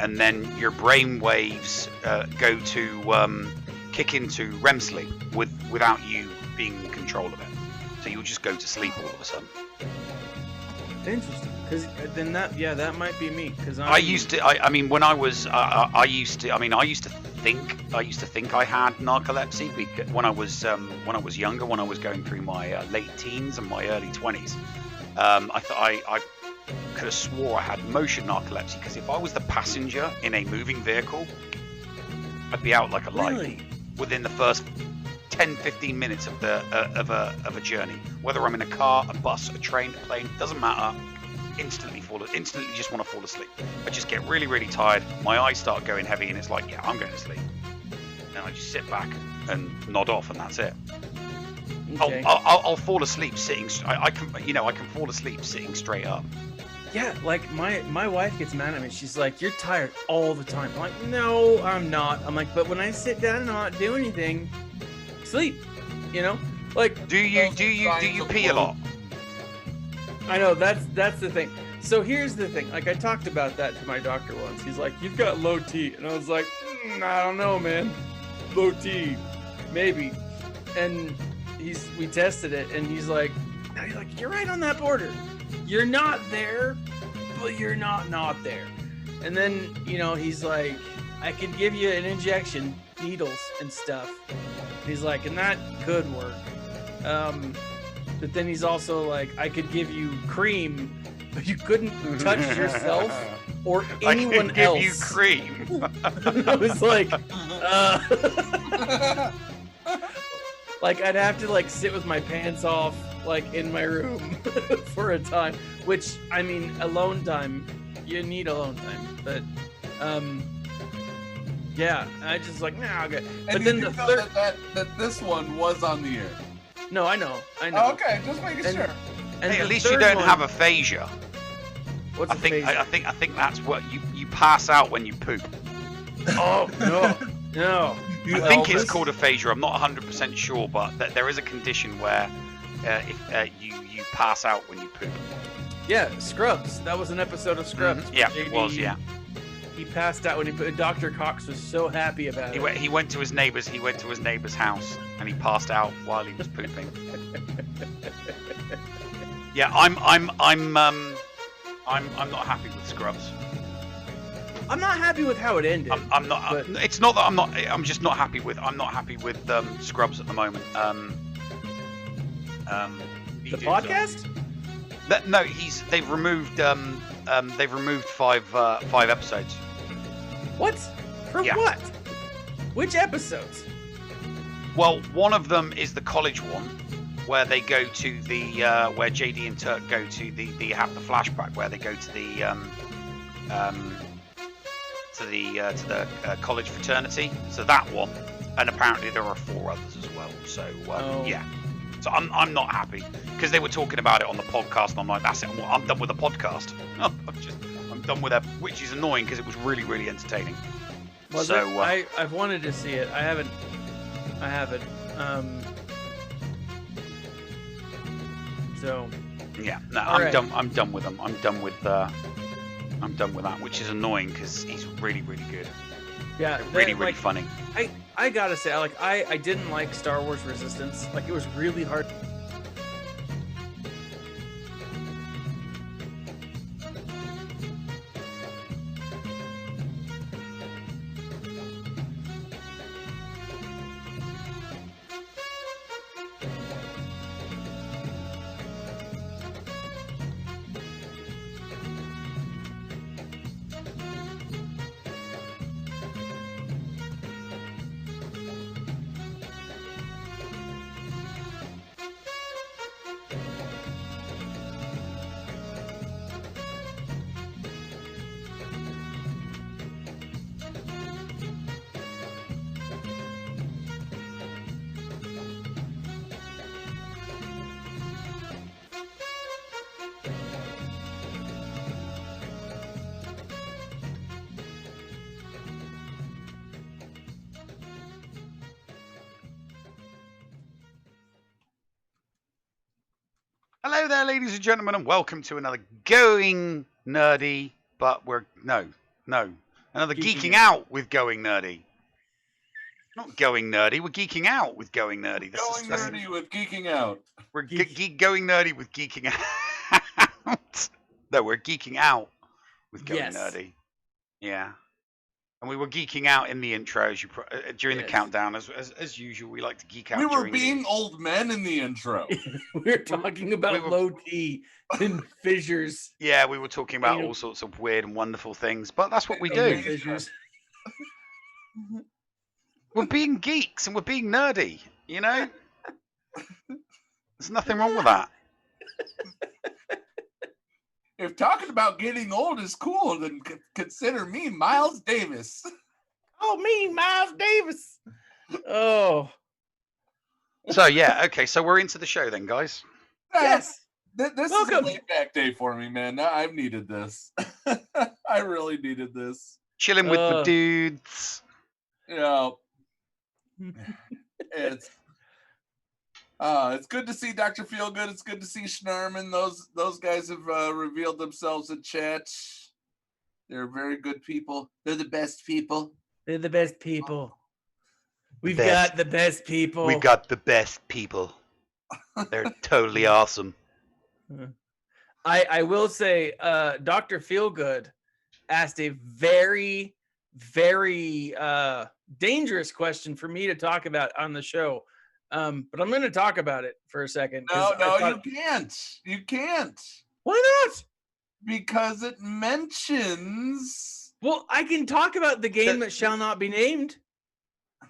and then your brain waves go to kick into REM sleep without you being in control of it. So you'll just go to sleep all of a sudden. Interesting, because then that might be me. Because I used to think I had narcolepsy because when I was younger, when I was going through my late teens and my early 20s, I could have swore I had motion narcolepsy, because if I was the passenger in a moving vehicle, I'd be out like a light within the first 10-15 minutes of a journey. Whether I'm in a car, a bus, a train, a plane, doesn't matter. Instantly just want to fall asleep. I just get really, really tired. My eyes start going heavy, and it's like, yeah, I'm going to sleep. And I just sit back and nod off, and that's it. Okay. I'll fall asleep sitting. I can fall asleep sitting straight up. Yeah, like my wife gets mad at me. She's like, "You're tired all the time." I'm like, "No, I'm not." I'm like, "But when I sit down and not do anything, sleep." You know, like. Do you pee a lot? I know that's the thing. So here's the thing. Like, I talked about that to my doctor once. He's like, "You've got low T," and I was like, "I don't know, man. Low T, maybe." And we tested it, and he's like, "You're right on that border. You're not there, but you're not there." And then, he's like, "I could give you an injection, needles and stuff." He's like, "And that could work." But then he's also like, "I could give you cream, but you couldn't touch yourself or anyone else." I could give you cream. I was like, like, I'd have to sit with my pants off, in my room for a time, which, I mean, alone time, you need alone time, but, yeah, I just nah, I'll get. But then the third that this one was on the air. No, I know. Oh, okay, just making sure. And hey, at least you don't have aphasia. What's aphasia? I think that's what you pass out when you poop. Oh no. I think it's called aphasia. I'm not 100% sure, but there is a condition where if you pass out when you poop. Yeah, Scrubs. That was an episode of Scrubs. Yeah, it was. Yeah. He passed out when he put. Dr. Cox was so happy about it. He went to his neighbor's. He went to his neighbor's house, and he passed out while he was pooping. Yeah, I'm not happy with Scrubs. I'm not happy with how it ended. I'm not. But... It's not that I'm not. I'm just not happy with. I'm not happy with Scrubs at the moment. The podcast? No, they've removed 5 episodes. What? From what? Which episodes? Well, one of them is the college one, where they go to the where JD and Turk go to the have the flashback where they go to the college fraternity. So that one, and apparently there are 4 others as well. So yeah. So I'm not happy because they were talking about it on the podcast, and I'm like, that's it. I'm done with the podcast. I'm done with that, which is annoying because it was really, really entertaining. Well, so I've wanted to see it. I haven't. So. Yeah. No, I'm done. I'm done with them. I'm done with that, which is annoying because he's really, really good. Yeah. Really, really funny. I gotta say, I didn't like Star Wars Resistance. It was really hard. Hello there, ladies and gentlemen, and welcome to another Going Nerdy, but Another Geeking geeking out with Going Nerdy. Not Going Nerdy. We're geeking out with Going Nerdy. Going nerdy with geeking out. We're going nerdy with geeking out. No, we're geeking out with Going Nerdy. Yeah. And we were geeking out in the intro during the countdown, as usual. We like to geek out. We were being old men in the intro. We were talking about low T and fissures. Yeah, we were talking about all sorts of weird and wonderful things, but that's what we do. We're being geeks and we're being nerdy, you know? There's nothing wrong with that. If talking about getting old is cool, then consider me Miles Davis. Oh, me, Miles Davis. Oh. So, yeah, okay, so we're into the show then, guys. Yes. This is a laid back day for me, man. I've needed this. I really needed this. Chilling with the dudes. You know, it's good to see Dr. Feelgood. It's good to see Schnarman. Those guys have revealed themselves in chat. They're very good people. They're the best people. They're the best people. We've got the best people. We've got the best people. They're totally awesome. I will say, Dr. Feelgood asked a very, very dangerous question for me to talk about on the show. But I'm going to talk about it for a second. No, you can't. You can't. Why not? Because it mentions... Well, I can talk about the game that shall not be named.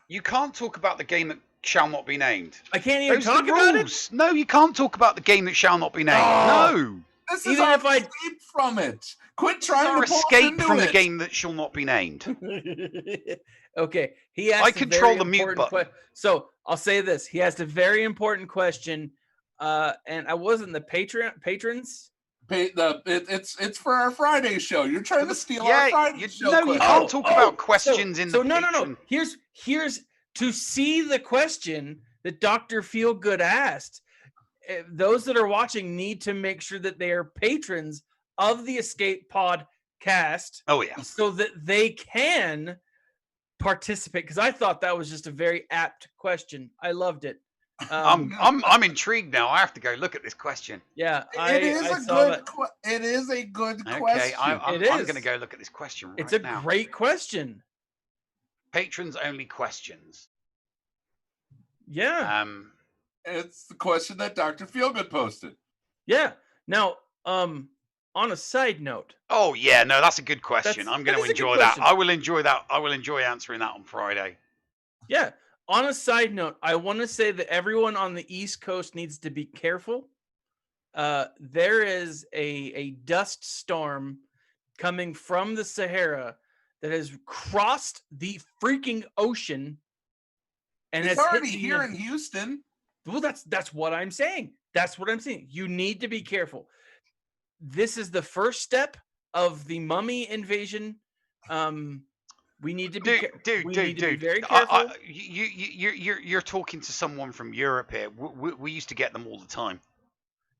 You can't talk about the game that shall not be named. I can't even talk about it? No, you can't talk about the game that shall not be named. No. This is our escape from it. Quit trying to escape from the game that shall not be named. Okay. He asked I control the mute button. So I'll say this. He asked a very important question. And I wasn't the patrons. It's for our Friday show. You're trying to steal our Friday show. No, you can't talk about questions in the Patreon. No. Here's to see the question that Dr. Feelgood asked. Those that are watching need to make sure that they are patrons of the Escape Podcast. Oh yeah. So that they can participate. Because I thought that was just a very apt question. I loved it. I'm intrigued now. I have to go look at this question. Yeah, it is a good question. Okay, I'm going to go look at this question right now. It's a great question. Patrons only questions. Yeah. It's the question that Dr. Feelgood posted. Yeah. Now, on a side note. Oh yeah, no, that's a good question. I'm going to enjoy that. I will enjoy that. I will enjoy answering that on Friday. Yeah. On a side note, I want to say that everyone on the East Coast needs to be careful. There is a dust storm coming from the Sahara that has crossed the freaking ocean, and it's already here in Houston. Well, that's what I'm saying. That's what I'm saying. You need to be careful. This is the first step of the mummy invasion. We need to be be very careful. You're talking to someone from Europe here. We used to get them all the time.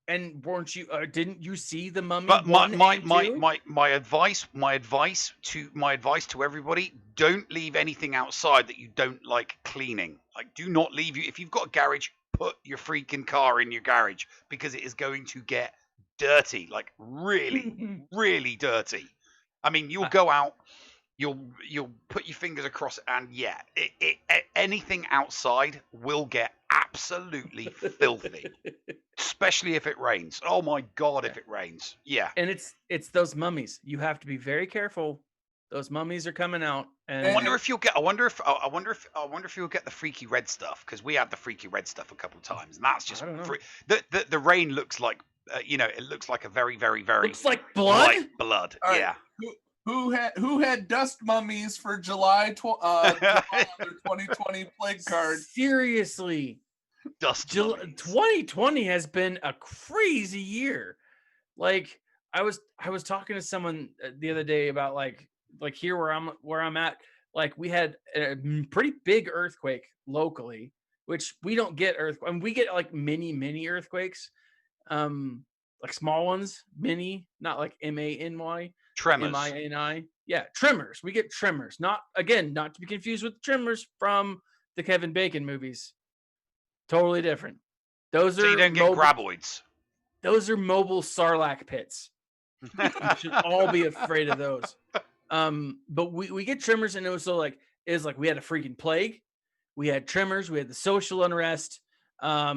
And weren't you? Didn't you see the mummy? But my advice to everybody: don't leave anything outside that you don't like cleaning. Like, do not leave if you've got a garage, put your freaking car in your garage because it is going to get dirty, like really, really dirty. I mean, you'll go out. You'll put your fingers across it, and anything outside will get absolutely filthy, especially if it rains. Oh my God, if it rains, yeah. And it's those mummies. You have to be very careful. Those mummies are coming out. And I wonder if you'll get the freaky red stuff, because we had the freaky red stuff a couple of times, and that's just the rain looks like it looks like a very, very, very looks like blood. Light blood, yeah. Who had dust mummies for July 2020 plague card? Seriously, dust. 2020 has been a crazy year. Like I was talking to someone the other day about like here where I'm at. Like we had a pretty big earthquake locally, which we don't get earthquake. We get like mini earthquakes, like small ones, mini, not like MANY. Tremors. MINI. Yeah, trimmers. We get trimmers. Not to be confused with trimmers from the Kevin Bacon movies. Totally different. Those So are you don't get graboids. Those are mobile sarlacc pits. You should all be afraid of those. But we get trimmers, and it was like we had a freaking plague. We had trimmers. We had the social unrest. I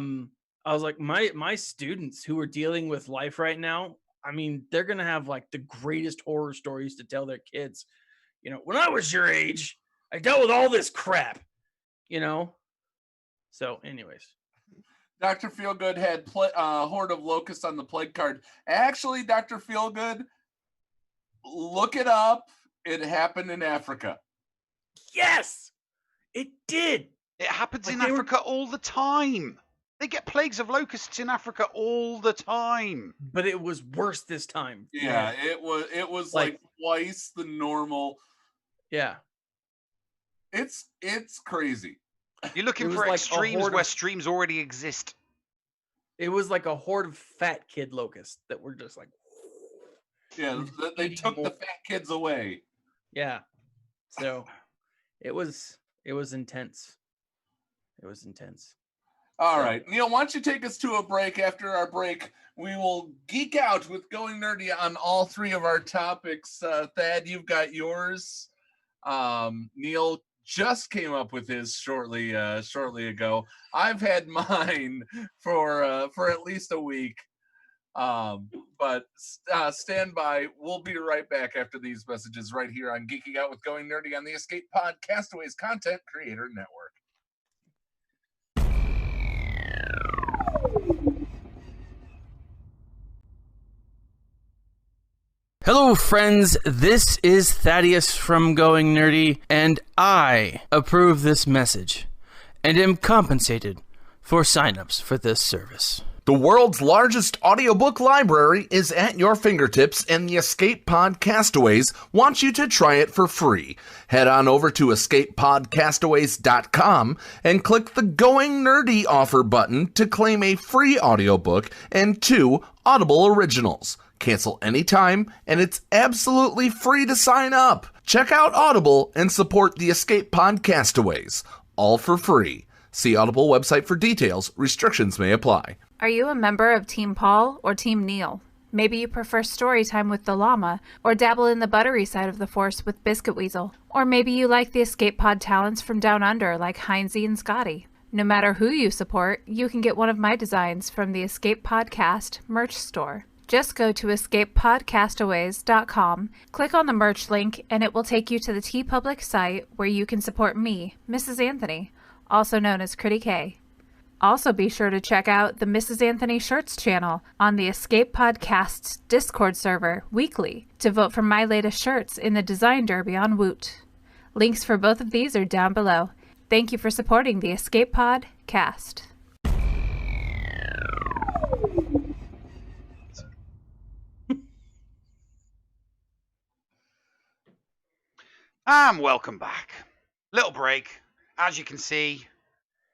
was like, my students who are dealing with life right now, I mean, they're gonna have like the greatest horror stories to tell their kids. You know, when I was your age, I dealt with all this crap. You know. So, anyways. Dr. Feelgood had Horde of Locusts on the plague card. Actually, Dr. Feelgood, look it up. It happened in Africa. Yes, it did. It happens in Africa all the time. They get plagues of locusts in Africa all the time. But it was worse this time. Yeah, it was like twice the normal. Yeah. It's crazy. You're looking for like extremes where streams already exist. It was like a horde of fat kid locusts that were just like. Yeah, they took the fat kids away. Yeah. So it was intense. It was intense. All right. Neil, why don't you take us to a break? After our break, we will geek out with Going Nerdy on all three of our topics. Thad, you've got yours. Neil just came up with his shortly ago. I've had mine for at least a week. But stand by. We'll be right back after these messages right here on Geeking Out with Going Nerdy on the Escape Podcastaways Content Creator Network. Hello, friends. This is Thaddeus from Going Nerdy, and I approve this message and am compensated for signups for this service. The world's largest audiobook library is at your fingertips, and the Escape Podcastaways wants you to try it for free. Head on over to escapepodcastaways.com and click the Going Nerdy offer button to claim a free audiobook and 2 Audible originals. Cancel anytime, and it's absolutely free to sign up. Check out Audible and support the Escape Podcastaways. All for free. See Audible website for details. Restrictions may apply. Are you a member of Team Paul or Team Neil? Maybe you prefer story time with the llama, or dabble in the buttery side of the force with Biscuit Weasel. Or maybe you like the Escape Pod talents from Down Under like Heinzie and Scotty. No matter who you support, you can get one of my designs from the Escape Podcast merch store. Just go to escapepodcastaways.com, click on the merch link, and it will take you to the TeePublic site where you can support me, Mrs. Anthony, also known as Critty K. Also be sure to check out the Mrs. Anthony Shirts channel on the Escape Podcast's Discord server weekly to vote for my latest shirts in the Design Derby on Woot. Links for both of these are down below. Thank you for supporting the Escape Podcast. And welcome back. Little break. As you can see,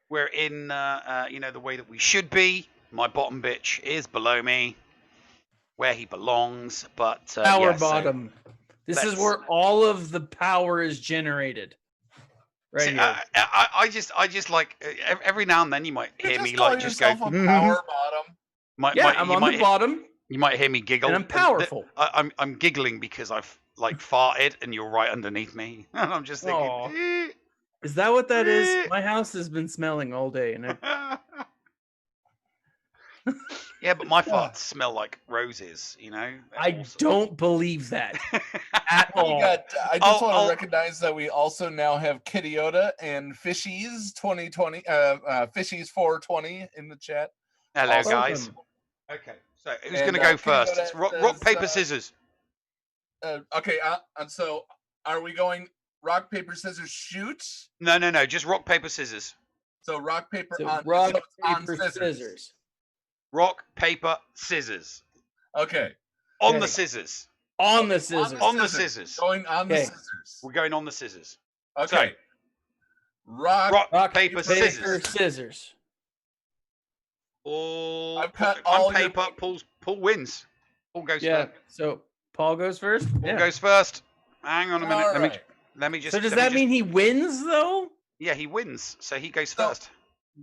we're in the way that we should be. My bottom bitch is below me, where he belongs. But power bottom. This is where all of the power is generated. Right here. I just like every now and then you might hear me like just go power bottom. I'm on the bottom. You might hear me giggle. And I'm powerful. I'm giggling because I've like farted and you're right underneath me, and I'm just thinking. Is that what that is? My house has been smelling all day, and yeah, but my farts smell like roses. You know. I don't believe that at all. I just want to recognize that we also now have Kitty Yoda and Fishies 2020, Fishies 420 in the chat. Hello, awesome. Guys. Okay, so who's going to go first? It's rock, paper, scissors. Okay, and so are we going rock, paper, scissors, shoot? No, just rock, paper, scissors. So rock, paper, scissors. Rock, paper, scissors. Okay. On the scissors. On the scissors. On the scissors. Going on the scissors. We're going on the scissors. Okay. So, rock, paper, scissors. I've cut all paper. Paul wins. Paul goes first. So Paul goes first. Paul goes first. Hang on a minute. All Let me right. let me just. So does let me that just- mean he wins though? Yeah, he wins, so he goes So- first.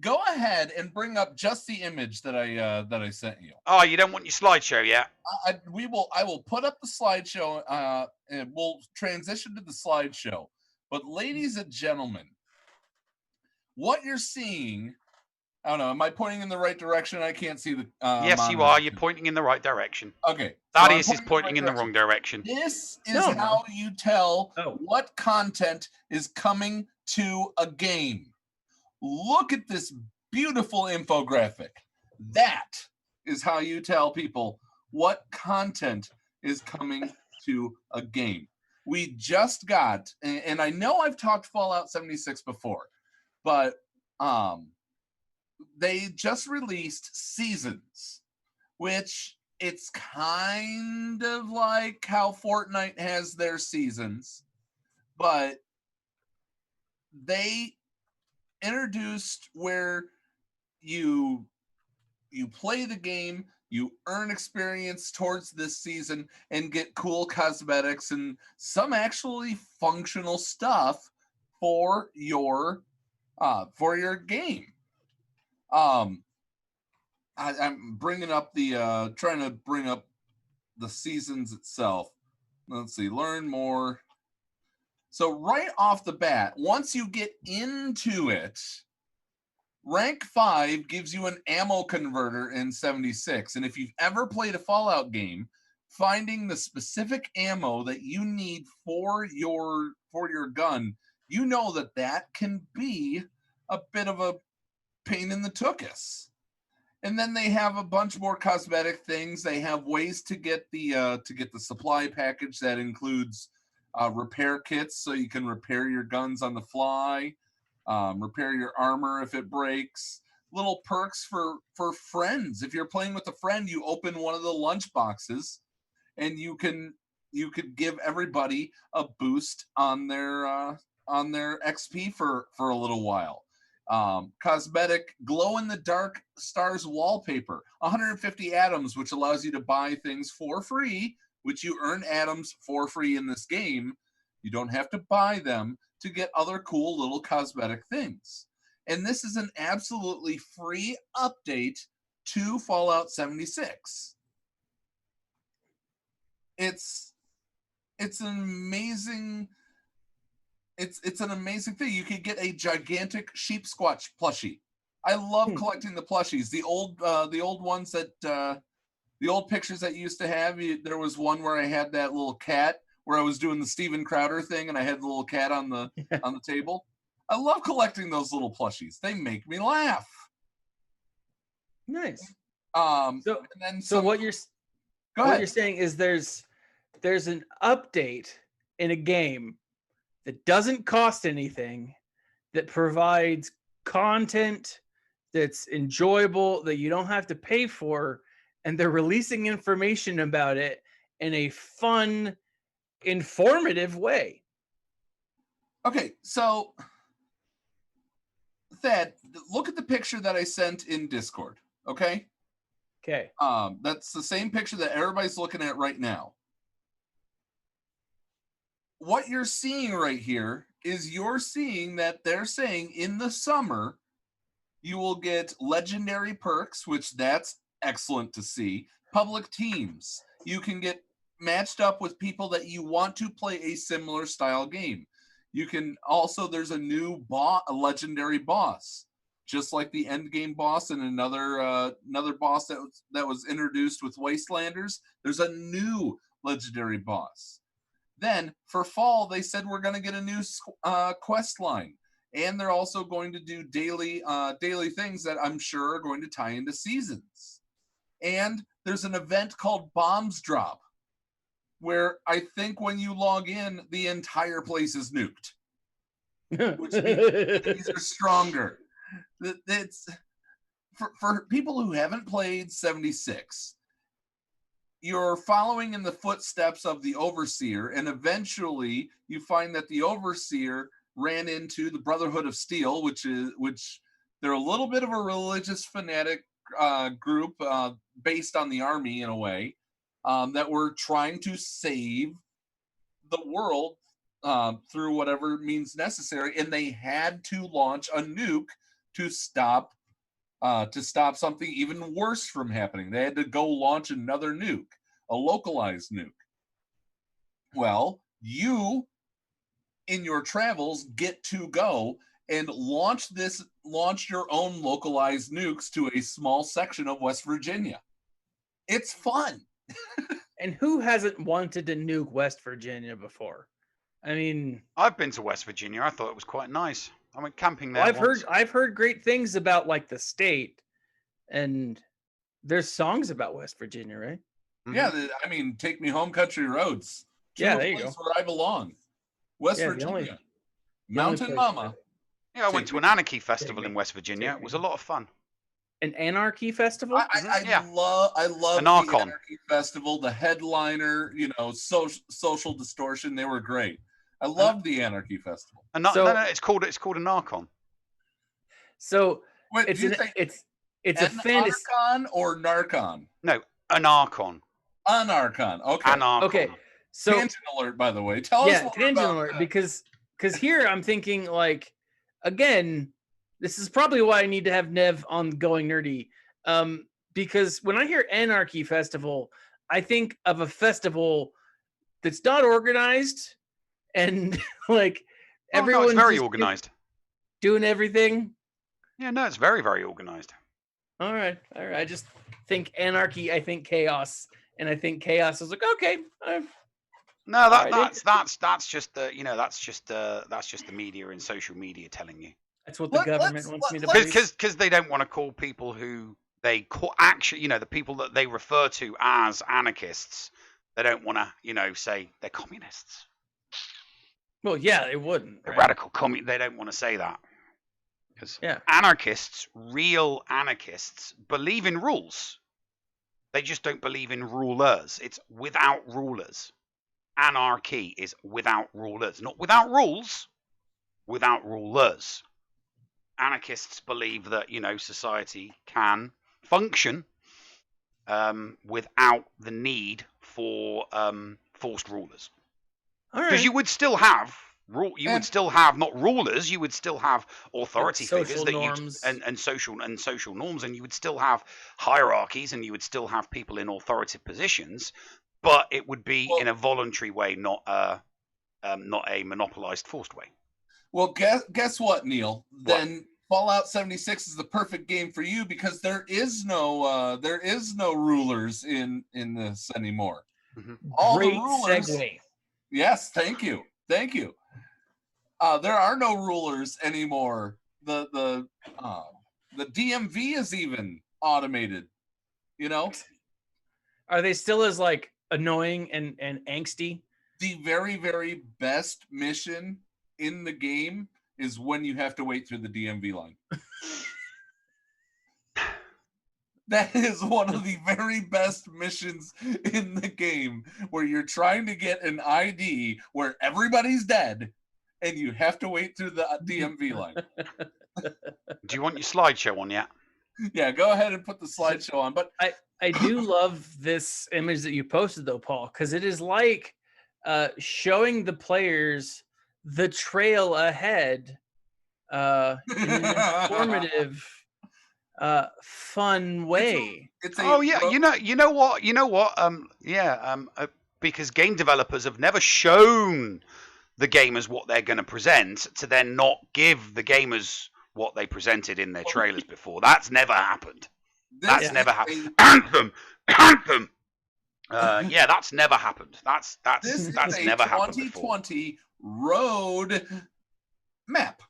Go ahead and bring up just the image that I sent you. Oh, you don't want your slideshow yet? I will put up the slideshow, and we'll transition to the slideshow. But ladies and gentlemen, what you're seeing, I don't know, am I pointing in the right direction? I can't see the Yes, you monitor. are. You're pointing in the right direction. Okay. That I'm is pointing in the right wrong direction. This is No. how you tell Oh. what content is coming to a game. Look at this beautiful infographic. That is how you tell people what content is coming to a game. We just got, and I know I've talked Fallout 76 before, but they just released Seasons, which it's kind of like how Fortnite has their seasons, but they introduced where you play the game, you earn experience towards this season and get cool cosmetics and some actually functional stuff for your game. I'm bringing up the trying to bring up the seasons itself. Let's see, learn more. So right off the bat, once you get into it, rank 5 gives you an ammo converter in 76. And if you've ever played a Fallout game, finding the specific ammo that you need for your gun, you know that can be a bit of a pain in the tuchus. And then they have a bunch more cosmetic things. They have ways to get the supply package that includes repair kits, so you can repair your guns on the fly, repair your armor if it breaks. Little perks for friends. If you're playing with a friend, you open one of the lunch boxes, and you could give everybody a boost on their XP for a little while. Cosmetic glow-in-the-dark stars wallpaper, 150 atoms, which allows you to buy things for free, which you earn atoms for free in this game. You don't have to buy them to get other cool little cosmetic things. And this is an absolutely free update to Fallout 76. It's an amazing It's an amazing thing. You could get a gigantic sheep squatch plushie. I love collecting the plushies. The old ones that the old pictures that you used to have. There was one where I had that little cat where I was doing the Steven Crowder thing, and I had the little cat on the table. I love collecting those little plushies. They make me laugh. Nice. So what you're saying is there's an update in a game that doesn't cost anything, that provides content that's enjoyable, that you don't have to pay for, and they're releasing information about it in a fun, informative way. Okay, so Thad, look at the picture that I sent in Discord, okay? Okay. That's the same picture that everybody's looking at right now. What you're seeing right here is you're seeing that they're saying in the summer you will get legendary perks, which that's excellent to see. Public teams. You can get matched up with people that you want to play a similar style game. You can also, there's a new a legendary boss, just like the end game boss and another boss that was introduced with Wastelanders. There's a new legendary boss. Then for fall, they said we're going to get a new quest line, and they're also going to do daily things that I'm sure are going to tie into seasons. And there's an event called Bombs Drop, where I think when you log in, the entire place is nuked, which means these are stronger. It's for people who haven't played 76. You're following in the footsteps of the Overseer, and eventually you find that the Overseer ran into the Brotherhood of Steel, which they're a little bit of a religious fanatic group based on the army in a way, that were trying to save the world through whatever means necessary, and they had to launch a nuke to stop something even worse from happening. They had to go launch another nuke, a localized nuke. Well, you in your travels get to go and launch your own localized nukes to a small section of West Virginia. It's fun. And who hasn't wanted to nuke West Virginia before? I mean, I've been to West Virginia. I thought it was quite nice. I went camping there. I've heard great things about like the state, and there's songs about West Virginia, right? Mm-hmm. Yeah, I mean, Take Me Home, Country Roads. Yeah, there you go. Where I belong, West Virginia, Mountain Mama. Yeah, I went to an anarchy festival in West Virginia. It was a lot of fun. An anarchy festival? I love the anarchy festival. The headliner, social distortion. They were great. I love the anarchy festival. No, it's called a Narcon. So wait, it's a fantasy or Narcon? No, a Narcon. A Narcon. Okay. Anarcon. Okay. So tangent alert, by the way. Tell us more tangent about alert that. because here I'm thinking like, again, this is probably why I need to have Nev on Going Nerdy. Because when I hear Anarchy Festival, I think of a festival that's not organized and like everyone's very organized, doing everything. Yeah, no, it's very, very organized. All right. I just think anarchy. I think chaos, and I think chaos is like okay. No, that's just the media and social media telling you. That's what the government wants me to believe. Because they don't want to call people who they call the people that they refer to as anarchists. They don't want to, say they're communists. Well, yeah, they wouldn't. Right? Radical they don't want to say that. Because anarchists, real anarchists, believe in rules. They just don't believe in rulers. It's without rulers. Anarchy is without rulers, not without rules, without rulers. Anarchists believe that society can function without the need for forced rulers. Because you would still have would still have not rulers, you would still have authority figures that and social norms, and you would still have hierarchies, and you would still have people in authoritative positions, but it would be in a voluntary way, not a monopolized, forced way. Well, guess what, Neil? Then Fallout 76 is the perfect game for you because there is no rulers in this anymore. Mm-hmm. All Great the rulers. Segue. Yes, thank you. There are no rulers anymore. The DMV is even automated. Are they still as like annoying and angsty? The very, very best mission in the game is when you have to wait through the DMV line. That is one of the very best missions in the game, where you're trying to get an ID where everybody's dead and you have to wait through the DMV line. Do you want your slideshow on yet? Yeah, go ahead and put the slideshow on. But I do love this image that you posted though, Paul, because it is like showing the players the trail ahead in an informative fun way. You know what? Because game developers have never shown the gamers what they're going to present to then not give the gamers what they presented in their trailers before. That's never happened. That's never happened. Anthem. That's never happened. That's never happened before. 2020 road map.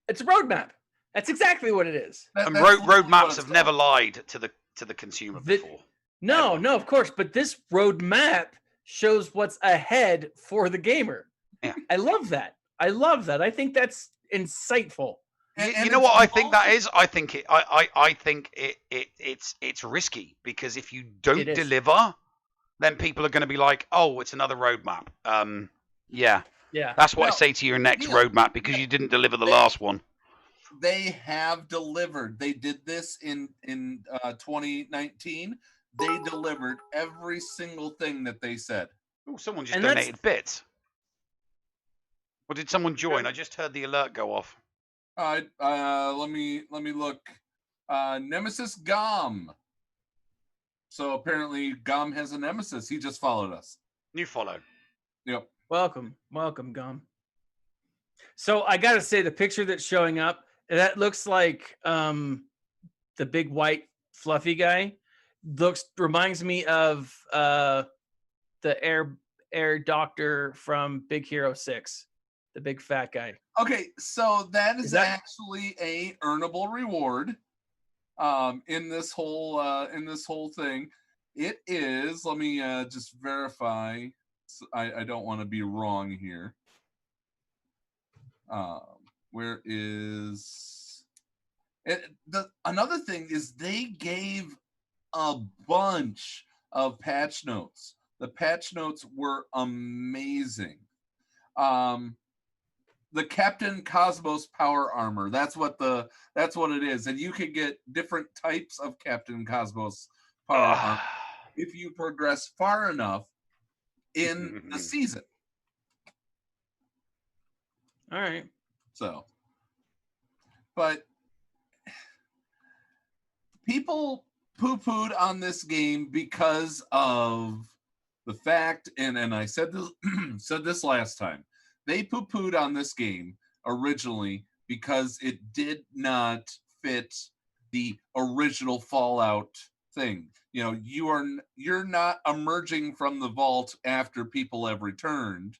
It's a roadmap. That's exactly what it is. And roadmaps have never lied to the consumer before. No, of course. But this roadmap shows what's ahead for the gamer. Yeah. I love that. I think that's insightful. And you know what I think that is? I think it's risky, because if you don't deliver, then people are going to be like, "Oh, it's another roadmap." Yeah. That's what I say to your next roadmap, because you didn't deliver the last one. They have delivered. They did this in 2019. They delivered every single thing that they said. Oh, someone just donated bits. Or did someone join? I just heard the alert go off. Let me look. Nemesis Gom. So apparently Gom has a nemesis. He just followed us. New follow. Yep. Welcome, Gum. So I gotta say, the picture that's showing up, that looks like the big white fluffy guy. Reminds me of the air doctor from Big Hero 6, the big fat guy. Okay, so that is actually a earnable reward in this whole thing. It is, let me just verify. I don't want to be wrong here. Where is it? Another thing is they gave a bunch of patch notes. The patch notes were amazing. The Captain Cosmos power armor. That's what it is. And you can get different types of Captain Cosmos power armor if you progress far enough in the season. All right. So, but people poo-pooed on this game because of the fact, and I said this last time, they poo-pooed on this game originally because it did not fit the original Fallout thing. You know, you're not emerging from the vault after people have returned.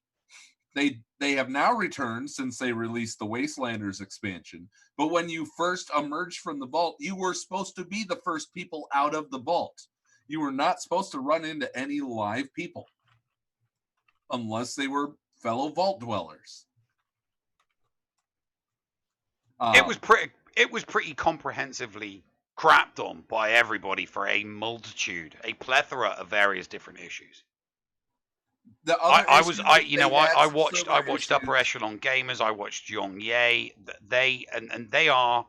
They have now returned since they released the Wastelanders expansion. But when you first emerged from the vault, you were supposed to be the first people out of the vault. You were not supposed to run into any live people unless they were fellow vault dwellers. It was pretty comprehensively crapped on by everybody for a plethora of various different issues. I watched Upper Echelon Gamers. I watched Yong Ye. They are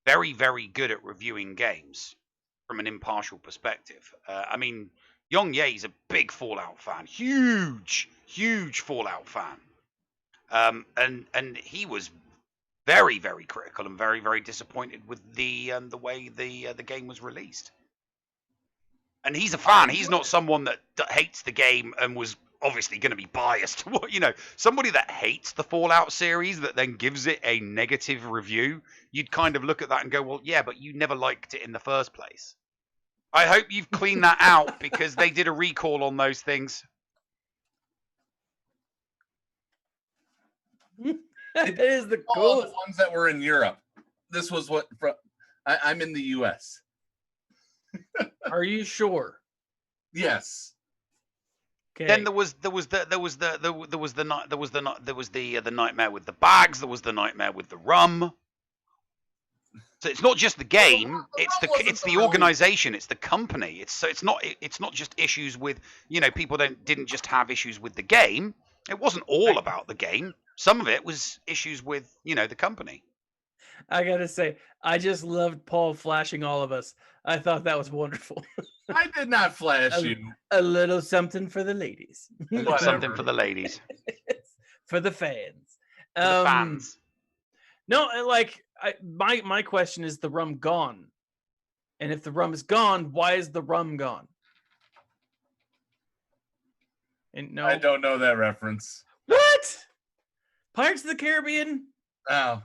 very, very good at reviewing games from an impartial perspective. I mean, Yong Ye is a big Fallout fan, huge Fallout fan, and he was very, very critical and very, very disappointed with the way the game was released. And he's a fan. He's not someone that hates the game and was obviously going to be biased. Somebody that hates the Fallout series that then gives it a negative review, you'd kind of look at that and go, well, yeah, but you never liked it in the first place. I hope you've cleaned that out because they did a recall on those things. That is the all the ones that were in Europe. This was what I'm in the US. Are you sure? Yes. Okay. Then there was the nightmare with the bags. There was the nightmare with the rum. So it's not just the game. It's the organization. It's the company. It's not just issues with people didn't just have issues with the game. It wasn't all about the game. Some of it was issues with the company. I gotta say, I just loved Paul flashing all of us. I thought that was wonderful. I did not flash you. A little something for the ladies. A little something for the ladies. For the fans. For the fans. No, my question is, the rum gone? And if the rum is gone, why is the rum gone? And no, I don't know that reference. What? Pirates of the Caribbean? Oh.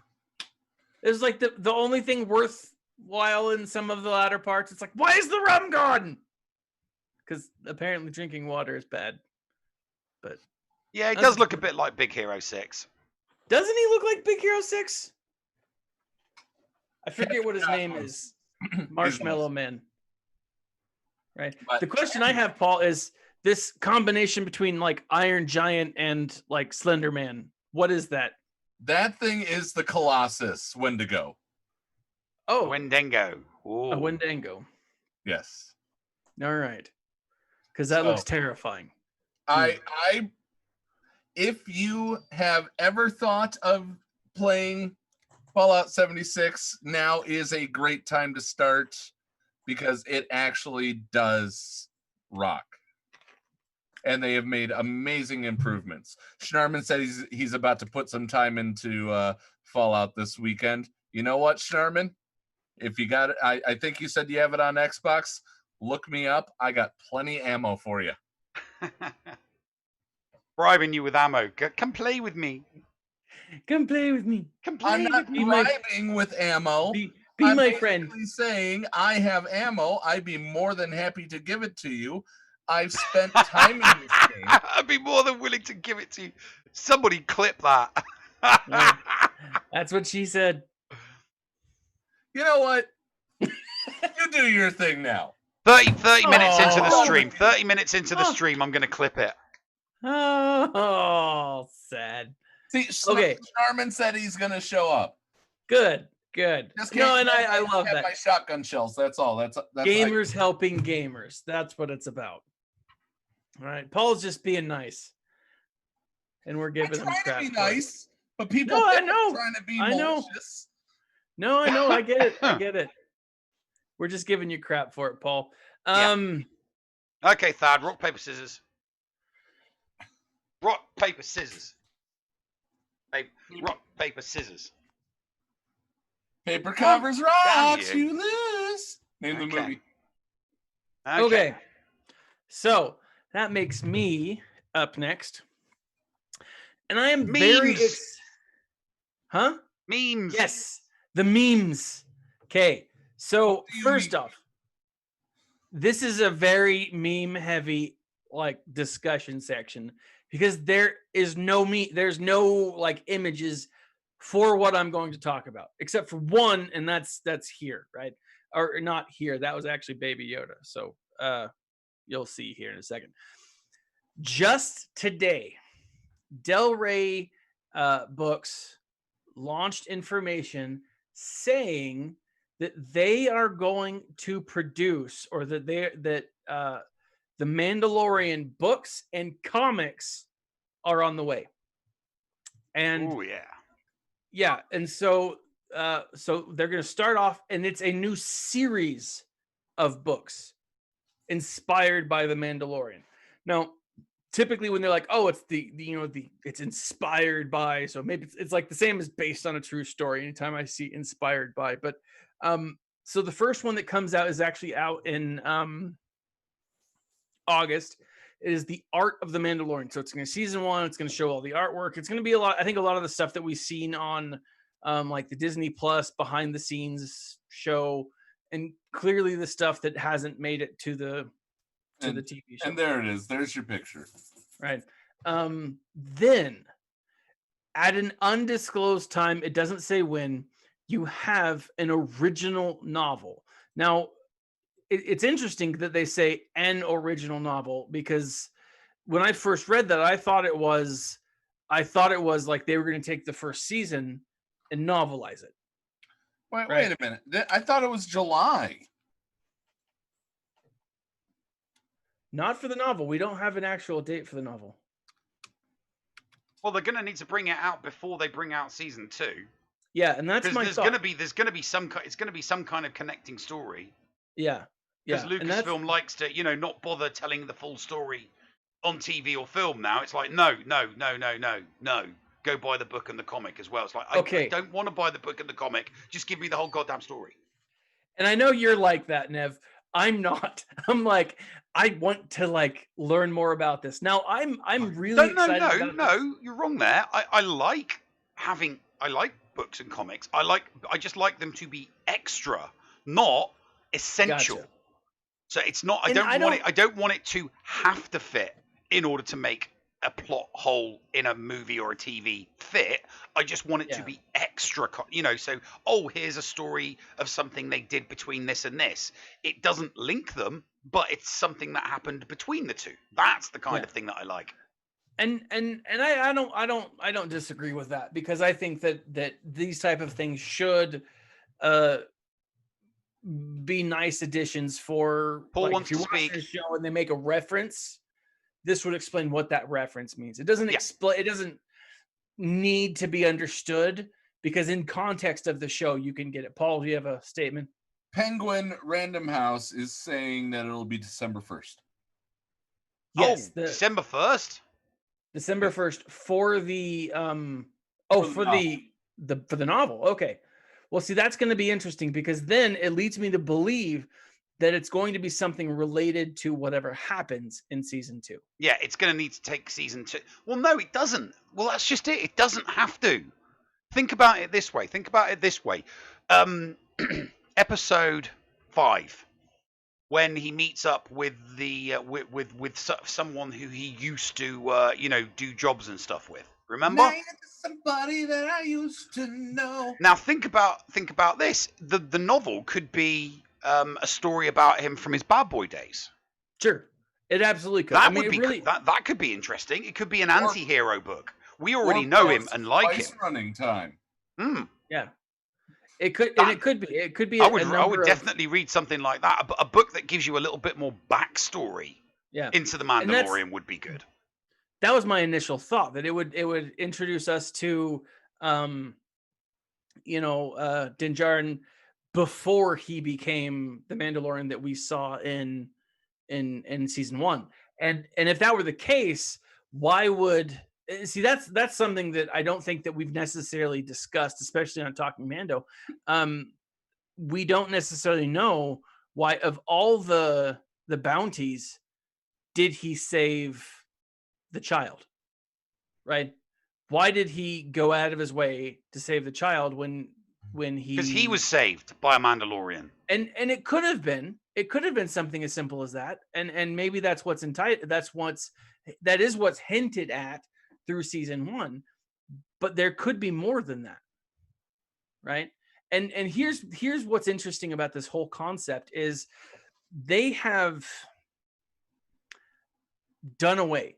It's like the only thing worthwhile in some of the latter parts. It's like, why is the rum gone? Because apparently drinking water is bad. But yeah, it does look a bit like Big Hero 6. Doesn't he look like Big Hero 6? I forget what his name is. Marshmallow Man. Right. But the question I have, Paul, is this combination between like Iron Giant and like Slender Man. What is that? That thing is the Colossus Wendigo. Oh, Wendigo. Ooh. A Wendigo. Yes. All right. Because that looks terrifying. If you have ever thought of playing Fallout 76, now is a great time to start because it actually does rock. and they have made amazing improvements. Schnarman said he's about to put some time into Fallout this weekend. You know what, Schnarman? If you got it, I think you said you have it on Xbox. Look me up. I got plenty ammo for you. Bribing you with ammo. Come play with me. Come play with me. Come play I'm not with me. bribing with ammo. Be I'm my friend. saying I have ammo. I'd be more than happy to give it to you. I've spent time in this game. I'd be more than willing to give it to you. Somebody clip that. That's what she said. You know what? You do your thing now. 30 minutes into the Oh. stream. 30 minutes into the stream, I'm going to clip it. Oh, sad. See, Okay. Schnarman said he's going to show up. Good. Just No, can't and I love have that. my shotgun shells. That's all. That's Gamers helping gamers. That's what it's about. All right. Paul's just being nice. And we're I giving him try crap. to be for it. nice, but people No, I think I'm know. trying to be I know. malicious. No, I know. I get it. I get it. We're just giving you crap for it, Paul. Okay, Thad, rock, paper, scissors. Rock, paper, scissors. Rock, paper, scissors. Paper covers rocks, you. you lose. Name the Okay. movie. Okay. So that makes me up next. And I am very Memes. Huh? Memes. Yes, the memes. Okay. So What do you first mean? off, this is a very meme heavy like discussion section because there is no there's no like images for what I'm going to talk about except for one, and that's here, right? Or not here. That was actually Baby Yoda. So you'll see here in a second. Just today, Del Rey Books launched information saying that they are going to produce, or that the Mandalorian books and comics are on the way. And Oh yeah. yeah, and so they're going to start off, and it's a new series of books inspired by the Mandalorian. Now, typically when they're like, oh, it's it's inspired by, so maybe it's like the same as based on a true story anytime I see inspired by. But so the first one that comes out is actually out in August. It is The Art of the Mandalorian. So it's going to season 1. It's going to show all the artwork. It's going to be a lot of the stuff that we've seen on like the Disney Plus behind the scenes show, and clearly the stuff that hasn't made it to the TV show. And there it is. There's your picture. Right. Then at an undisclosed time, it doesn't say when, you have an original novel. Now, it's interesting that they say an original novel, because when I first read that, I thought it was like they were going to take the first season and novelize it. Wait a minute. I thought it was July. Not for the novel. We don't have an actual date for the novel. Well, they're going to need to bring it out before they bring out season 2. Yeah, and that's my thought. There's going to be some kind of connecting story. Yeah. Because Lucasfilm likes to, not bother telling the full story on TV or film now. It's like, no. Go buy the book and the comic as well. It's like, I don't want to buy the book and the comic. Just give me the whole goddamn story. And I know you're like that, Nev. I'm not. I'm like, I want to learn more about this. Now I'm really excited. No, you're wrong there. I like books and comics. I just like them to be extra, not essential. Gotcha. So it's not. I don't want it to have to fit in order to make a plot hole in a movie or a TV fit. I just want it to be extra. So here's a story of something they did between this and this. It doesn't link them, but it's something that happened between the two. That's the kind of thing that I like. And I don't disagree with that, because I think that these type of things should be nice additions for Paul wants if you to watch speak. the show and they make a reference, this would explain what that reference means. It doesn't explain. It doesn't need to be understood, because in context of the show you can get it. Paul, do you have a statement? Penguin Random House is saying that it'll be December 1st. Yes, Oh, December 1st. December 1st for the For the novel. Okay. Well, see, that's going to be interesting because then it leads me to believe that it's going to be something related to whatever happens in season 2. Yeah, it's going to need to take season 2. Well, no, it doesn't. Well, that's just it. It doesn't have to. Think about it this way. Episode 5, when he meets up with the someone who he used to do jobs and stuff with. Remember? Now you're somebody that I used to know. Now think about this. The novel could be a story about him from his bad boy days. Sure, it absolutely could. That would be really... that could be interesting. It could be an anti-hero book. We already know him and like him. Running time. Yeah, it could, and it could be. It could be. I would definitely read something like that. A book that gives you a little bit more backstory. Yeah. Into the Mandalorian would be good. That was my initial thought, that it would introduce us to, Din Djarin before he became the Mandalorian that we saw in season 1. And if that were the case, why would see that's something that I don't think that we've necessarily discussed, especially on Talking Mando. We don't necessarily know why, of all the bounties, did he save the child, right? Why did he go out of his way to save the child when he... Because he was saved by a Mandalorian. And it could have been something as simple as that. And maybe that's what's that is what's hinted at through season 1. But there could be more than that. Right? And here's what's interesting about this whole concept is they have done away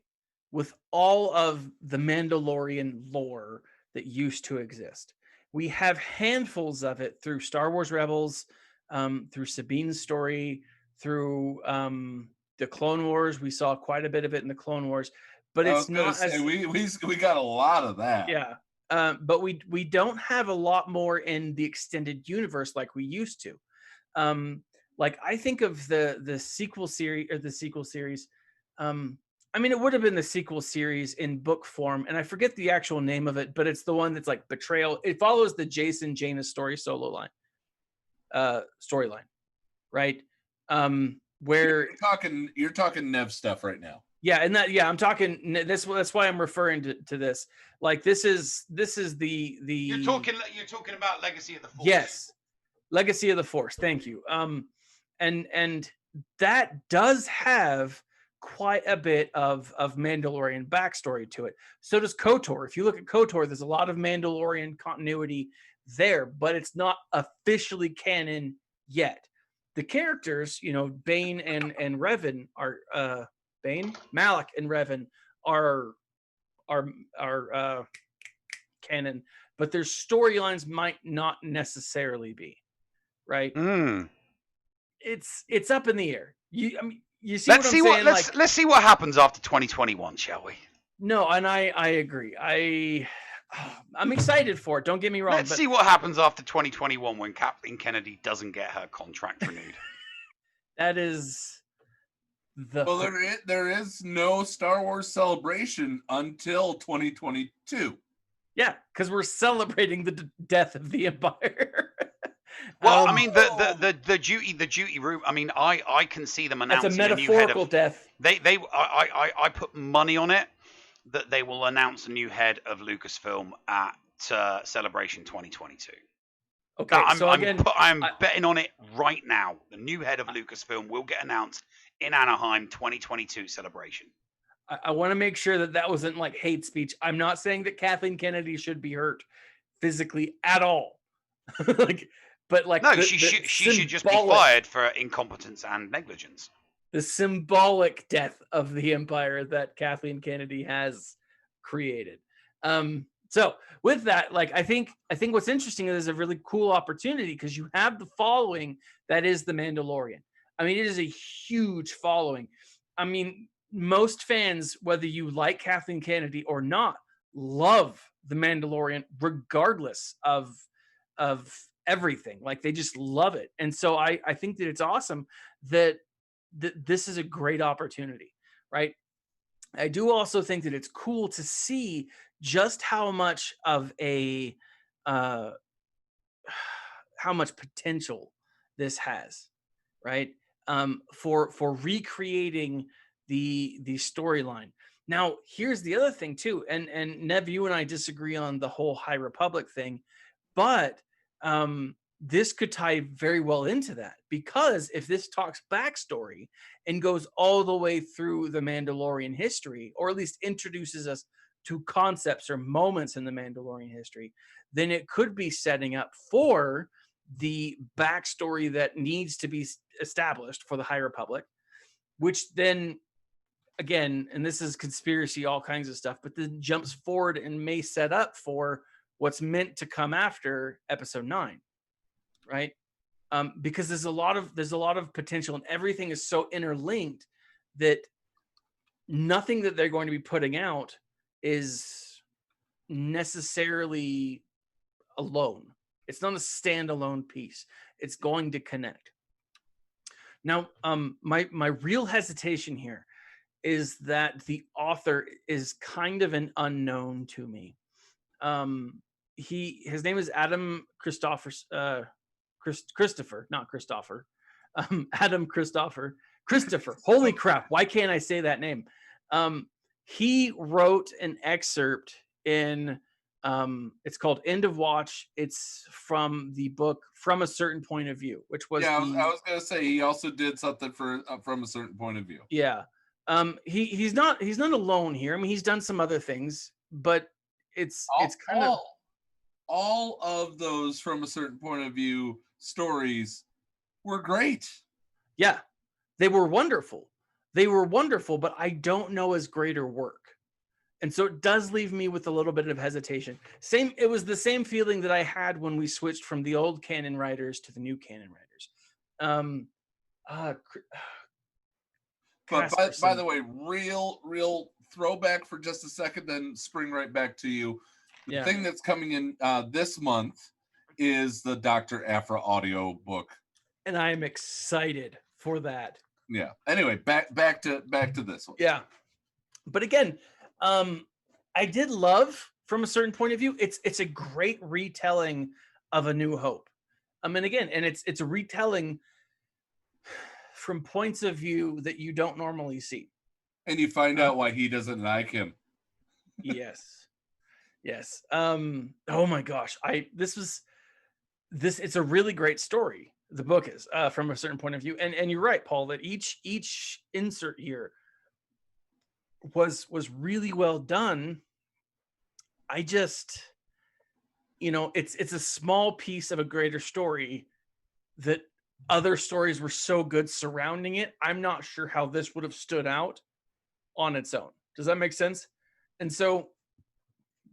with all of the Mandalorian lore that used to exist. We have handfuls of it through Star Wars Rebels, through Sabine's story, through the Clone Wars. We saw quite a bit of it in the Clone Wars, but it's not as... we got a lot of that. Yeah, but we don't have a lot more in the extended universe like we used to. Like I think of the sequel series. I mean, it would have been the sequel series in book form, and I forget the actual name of it, but it's the one that's like Betrayal. It follows the Jason Jaina storyline, right? Where you're talking Nev stuff right now. Yeah, and I'm talking this. That's why I'm referring to this. Like this is the. You're talking about Legacy of the Force. Yes, Legacy of the Force. Thank you. And that does have quite a bit of Mandalorian backstory to it. So does KOTOR. If you look at KOTOR, there's a lot of Mandalorian continuity there, but it's not officially canon yet. The characters, Bane and Revan are Malak and Revan are canon, but their storylines might not necessarily be, right? It's up in the air. You see what I'm saying? Let's see what happens after 2021, shall we? No, and I agree. I'm excited for it. Don't get me wrong. Let's see what happens after 2021 when Kathleen Kennedy doesn't get her contract renewed. That is there is no Star Wars Celebration until 2022. Yeah, because we're celebrating the death of the Empire. Well, I mean, the duty room. I mean, I can see them announcing it's a metaphorical death. I put money on it that they will announce a new head of Lucasfilm at Celebration 2022. Okay, I'm betting on it right now. The new head of Lucasfilm will get announced in Anaheim 2022 Celebration. I want to make sure that wasn't like hate speech. I'm not saying that Kathleen Kennedy should be hurt physically at all. She should just be fired for incompetence and negligence. The symbolic death of the Empire that Kathleen Kennedy has created. So with that, I think what's interesting is a really cool opportunity because you have the following that is the Mandalorian. I mean, it is a huge following. I mean, most fans, whether you like Kathleen Kennedy or not, love the Mandalorian regardless of everything. They just love it. And so I think that it's awesome that this is a great opportunity, right? I do also think that it's cool to see just how much of a uh, how much potential this has, right? For recreating the storyline. Now, here's the other thing too, and Nev, you and I disagree on the whole High Republic thing, but this could tie very well into that, because if this talks backstory and goes all the way through the Mandalorian history, or at least introduces us to concepts or moments in the Mandalorian history, then it could be setting up for the backstory that needs to be established for the High Republic, which then, again, and this is conspiracy, all kinds of stuff, but then jumps forward and may set up for what's meant to come after Episode 9, right? Because there's a lot of potential, and everything is so interlinked that nothing that they're going to be putting out is necessarily alone. It's not a standalone piece. It's going to connect. Now, my real hesitation here is that the author is kind of an unknown to me. His name is Adam Christopher, not Christopher. Adam Christopher. Holy crap! Why can't I say that name? He wrote an excerpt in. It's called End of Watch. It's from the book From a Certain Point of View, which was I was gonna say he also did something for From a Certain Point of View. Yeah. He's not alone here. I mean, he's done some other things, but it's kind of all of those From a Certain Point of View stories were great. Yeah, they were wonderful. But I don't know his greater work. And so it does leave me with a little bit of hesitation. It was the same feeling that I had when we switched from the old canon writers to the new canon writers. But by the way, real throwback for just a second, then spring right back to you. The thing that's coming in this month is the Dr. Aphra audio book, and I am excited for that. Yeah. Anyway, back to this one. Yeah. But again, I did love From a Certain Point of View. It's a great retelling of A New Hope. And again, and it's a retelling from points of view that you don't normally see. And you find out why he doesn't like him. Yes. Oh my gosh. It's a really great story. The book is From a Certain Point of View. And you're right, Paul, that each insert here was really well done. I just, it's a small piece of a greater story that other stories were so good surrounding it. I'm not sure how this would have stood out on its own. Does that make sense? And so,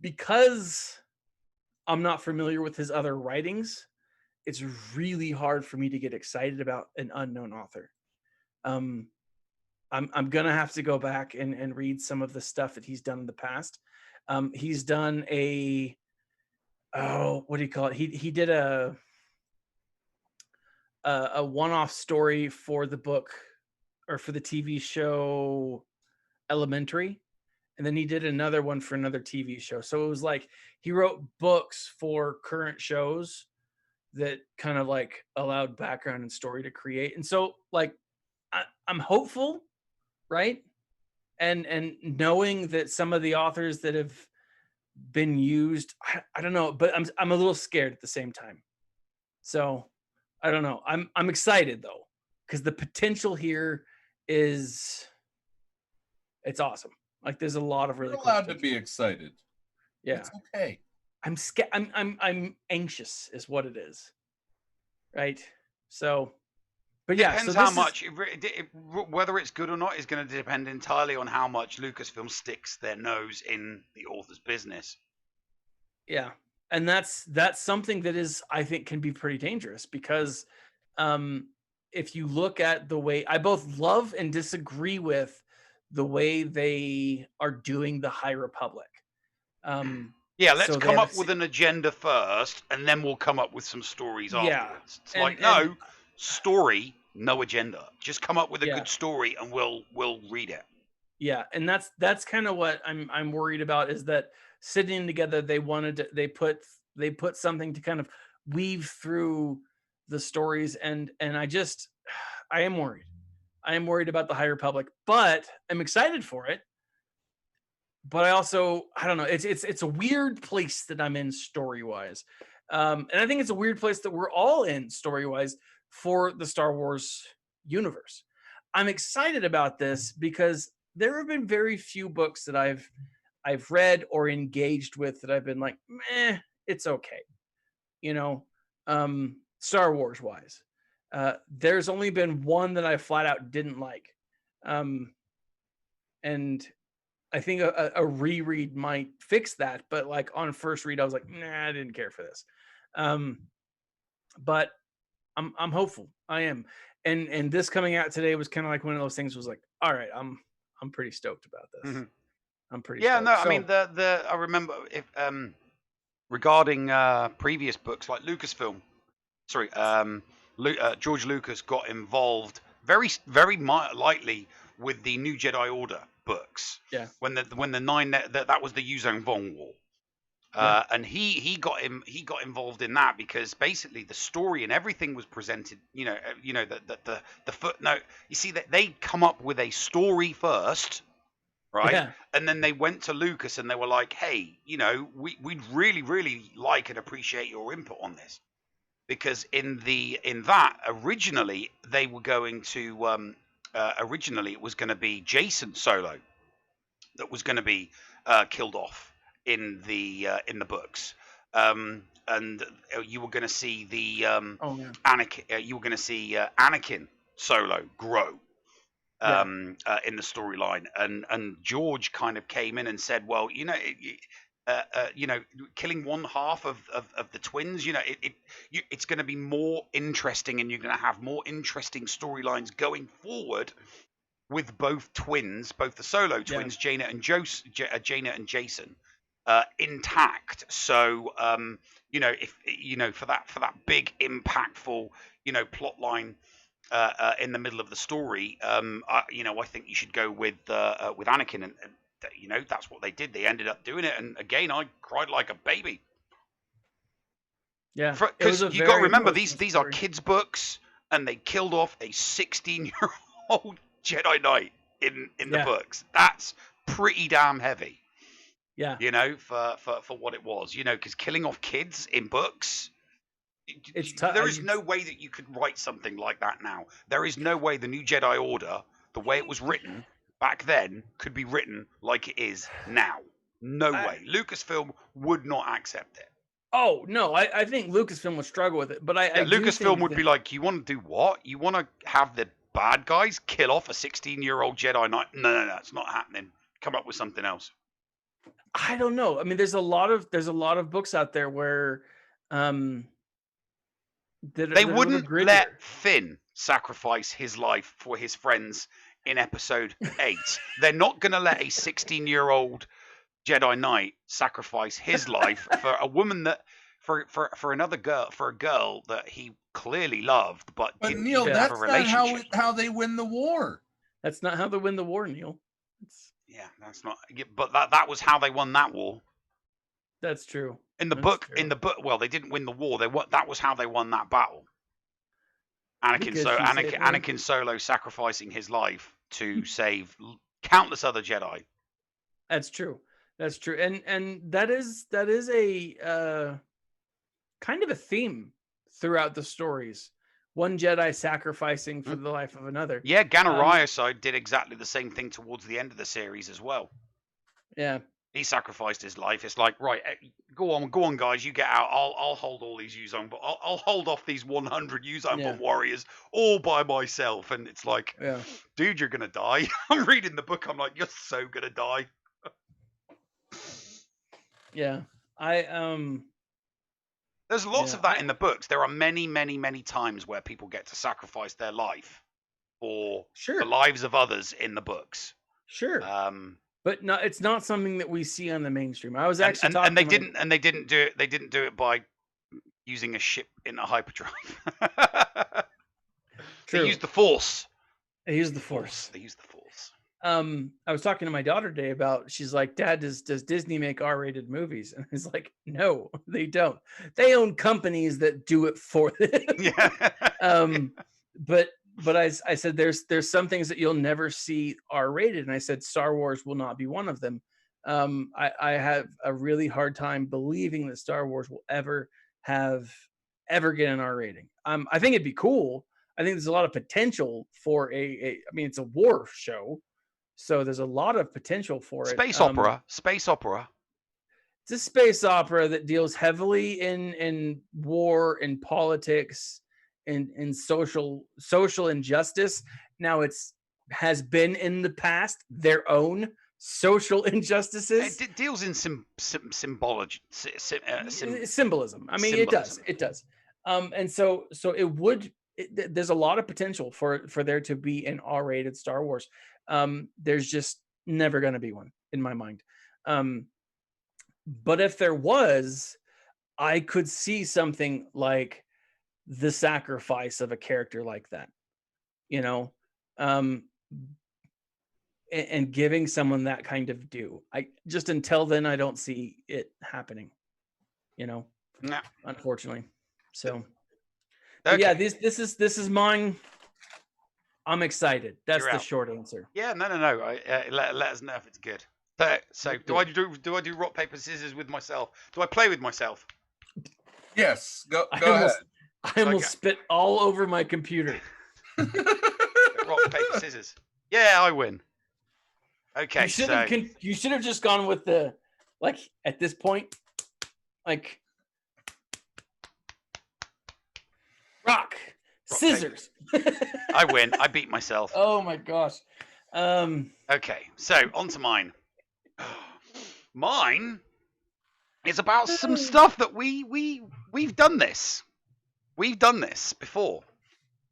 because I'm not familiar with his other writings, it's really hard for me to get excited about an unknown author. I'm gonna have to go back and read some of the stuff that he's done in the past. He's done what do you call it? He did a one-off story for the book, or for the TV show Elementary, and then he did another one for another TV show. So it was like he wrote books for current shows that kind of like allowed background and story to create. And so like I'm hopeful, right? And knowing that some of the authors that have been used, I don't know, but I'm a little scared at the same time. So I don't know. I'm excited though, because the potential here it's awesome. Like there's a lot of really You're allowed to be excited. Yeah. It's okay. I'm scared. I'm anxious is what it is. Right. So, but yeah, depends how much, whether it's good or not is going to depend entirely on how much Lucasfilm sticks their nose in the author's business. Yeah. And that's something that is, I think, can be pretty dangerous, because if you look at the way, I both love and disagree with the way they are doing the High Republic. Yeah, let's come up with an agenda first, and then we'll come up with some stories afterwards. It's story, no agenda. Just come up with a good story, and we'll read it. Yeah, and that's kind of what I'm worried about, is that sitting together they put something to kind of weave through the stories, and I am worried. I am worried about the High Republic, but I'm excited for it. But I don't know. It's a weird place that I'm in story wise, and I think it's a weird place that we're all in story wise for the Star Wars universe. I'm excited about this because there have been very few books that I've read or engaged with that I've been like, meh, it's okay, you know, Star Wars wise. There's only been one that I flat out didn't like, and I think a reread might fix that. But like on first read, I was like, nah, I didn't care for this. But I'm hopeful. I am. And this coming out today was kind of like one of those things. Was like, all right, I'm pretty stoked about this. Mm-hmm. I'm pretty Yeah, stoked. no, I mean I remember if regarding previous books like Lucasfilm, sorry, George Lucas got involved very lightly with the New Jedi Order books. Yeah. When the nine that was the Yuzong Vong War. And he got involved in that because basically the story and everything was presented. The footnote. You see that they come up with a story first, right? Yeah. And then they went to Lucas and they were like, "Hey, we'd really like and appreciate your input on this," because in that originally they were going to originally it was going to be Jason Solo that was going to be killed off in the books, and you were going to see the Anakin. You were going to see Anakin Solo grow in the storyline, and George kind of came in and said, "Well, killing one half of the twins, it's going to be more interesting, and you're going to have more interesting storylines going forward." With both twins, both the Solo twins, Jaina and Jason, intact. So, if for that big impactful, plot line in the middle of the story, I think you should go with Anakin, and that's what they did. They ended up doing it, and again, I cried like a baby. Yeah, because you got to remember these are kids' books, and they killed off a 16-year-old Jedi Knight in the books. That's pretty damn heavy. Yeah. For what it was, because killing off kids in books, it's tough. There is no way that you could write something like that now. There is no way the New Jedi Order, the way it was written back then, could be written like it is now. No way. Lucasfilm would not accept it. Oh no, I think Lucasfilm would struggle with it, but Lucasfilm would be like, "You want to do what? You want to have the bad guys kill off a 16-year-old Jedi Knight? No, it's not happening. Come up with something else." I don't know. I mean, there's a lot of books out there where they wouldn't let Finn sacrifice his life for his friends in episode 8. They're not going to let a 16-year-old Jedi Knight sacrifice his life for a woman that for another girl, for a girl that he clearly loved, but didn't Neil, have a relationship. That's not how they win the war. That's not how they win the war, Neil. That's not. But that was how they won that war. That's true. In the book, well, they didn't win the war. That was how they won that battle. Anakin Solo sacrificing his life to save countless other Jedi. That's true. And that is a kind of a theme throughout the stories. One Jedi sacrificing for the life of another. Yeah, Ganariah did exactly the same thing towards the end of the series as well. Yeah. He sacrificed his life. It's like, right, go on, guys, you get out. I'll hold all these Yuzong, but I'll hold off these 100 Yuzong warriors all by myself. And it's like, dude, you're gonna die. I'm reading the book. I'm like, you're so gonna die. Yeah, There's lots of that in the books. There are many, many, many times where people get to sacrifice their life for the lives of others in the books. Sure. But no, it's not something that we see on the mainstream. I was actually talking. And they didn't do it. They didn't do it by using a ship in a hyperdrive. They used the Force. They used the Force. I was talking to my daughter today about, she's like, Dad, does Disney make R-rated movies? And he's like, no, they don't. They own companies that do it for them. Yeah. But I said, there's some things that you'll never see R-rated. And I said, Star Wars will not be one of them. I have a really hard time believing that Star Wars will ever get an R rating. I think it'd be cool. I think there's a lot of potential for I mean, it's a war show, so there's a lot of potential for it. Space opera. It's a space opera that deals heavily in war and politics and social injustice. Now has been in the past their own social injustices. It deals in symbology, symbolism. I mean, symbolism. it does. And so there's a lot of potential for there to be an R-rated Star Wars. There's just never going to be one in my mind. But if there was, I could see something like the sacrifice of a character like that, you know, and giving someone that kind of due. I just, until then, I don't see it happening, you know. No. Unfortunately. So Okay. yeah, this is mine. I'm excited. That's You're the out. short answer. Yeah, no. Let us know if it's good. So do I do rock paper scissors with myself? Do I play with myself? Yes, go ahead. I almost spit all over my computer. Rock paper scissors. Yeah, I win. Okay, you should have just gone with the, like, at this point, like, rock scissors. I win. I beat myself. Oh my gosh. Okay, so on to mine. Mine is about some stuff that we've done this. We've done this before.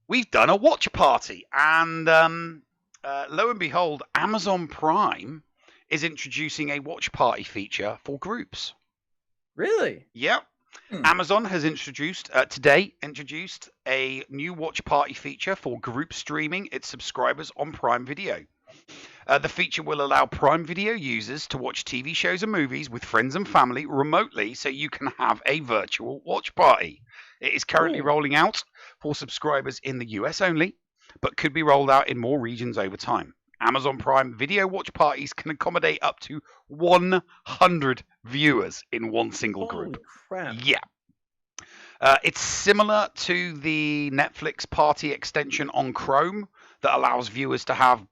We've done a watch party, and lo and behold, Amazon Prime is introducing a watch party feature for groups. Really? Yep. Amazon has introduced a new watch party feature for group streaming its subscribers on Prime Video. The feature will allow Prime Video users to watch TV shows and movies with friends and family remotely, so you can have a virtual watch party. It is currently rolling out for subscribers in the US only, but could be rolled out in more regions over time. Amazon Prime Video watch parties can accommodate up to 100 viewers in one single group. Holy crap. Yeah. It's similar to the Netflix party extension on Chrome that allows viewers to have,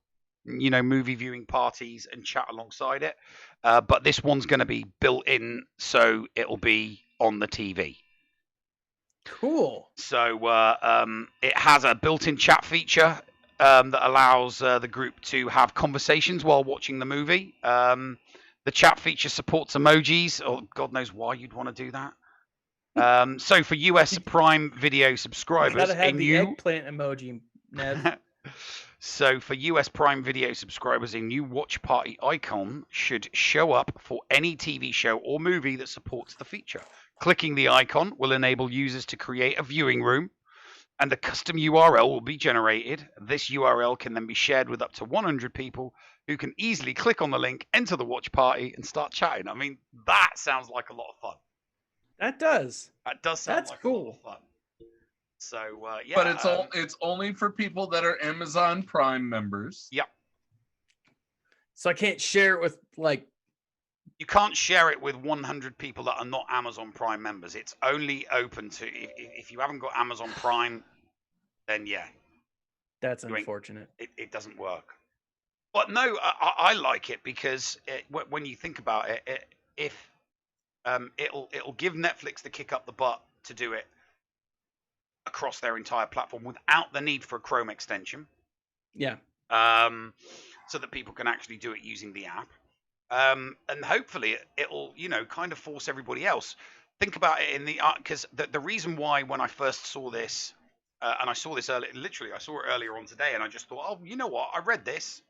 movie viewing parties and chat alongside it. But this one's going to be built in, so it'll be on the TV. Cool. So it has a built-in chat feature that allows the group to have conversations while watching the movie. The chat feature supports emojis, or God knows why you'd want to do that. So for US Prime Video subscribers, gotta have the eggplant emoji, Ned. So for US Prime Video subscribers, a new watch party icon should show up for any TV show or movie that supports the feature. Clicking the icon will enable users to create a viewing room, and a custom URL will be generated. This URL can then be shared with up to 100 people who can easily click on the link, enter the watch party, and start chatting. I mean, that sounds like a lot of fun. That does. That does sound That's like cool. a lot of fun. So, yeah. But it's only for people that are Amazon Prime members. Yep. So I can't share it with, like... You can't share it with 100 people that are not Amazon Prime members. It's only open to... If you haven't got Amazon Prime, then yeah. That's unfortunate. It doesn't work. But no, I like it because when you think about it, it'll give Netflix the kick up the butt to do it across their entire platform without the need for a Chrome extension. Yeah. So that people can actually do it using the app. And hopefully it'll, kind of force everybody else. Think about it in because the reason why when I first saw this, and I saw this earlier, literally I saw it earlier on today, and I just thought, oh, you know what? I read this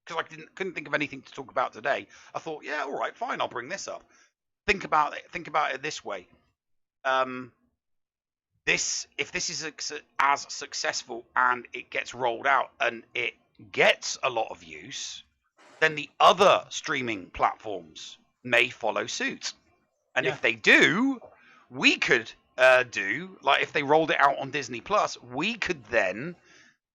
because I couldn't think of anything to talk about today. I thought, yeah, all right, fine, I'll bring this up. Think about it this way. If this is as successful and it gets rolled out and it gets a lot of use, then the other streaming platforms may follow suit. And Yeah. if they do, we could do, like if they rolled it out on Disney Plus, we could then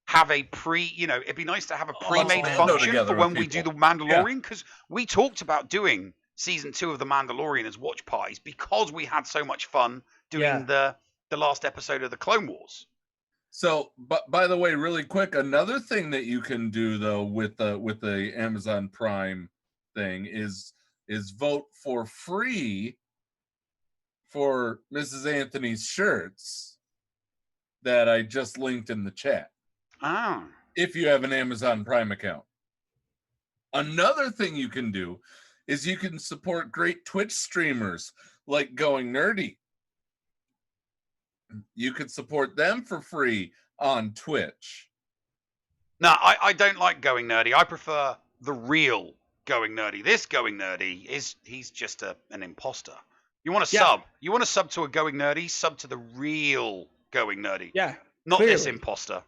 have a it'd be nice to have a pre-made Mando function together for with when we do people. the Mandalorian, because we talked about doing season 2 of the Mandalorian as watch parties because we had so much fun doing the last episode of the Clone Wars. So, but by the way, really quick, another thing that you can do though with the Amazon Prime thing is vote for free for Mrs. Anthony's shirts that I just linked in the chat. Ah. If you have an Amazon Prime account. Another thing you can do is you can support great Twitch streamers like Going Nerdy. You could support them for free on Twitch. No, I don't like Going Nerdy. I prefer the real Going Nerdy. This Going Nerdy he's just an imposter. You want to sub? You want to sub to a Going Nerdy? Sub to the real Going Nerdy. Yeah. Not clearly. this imposter.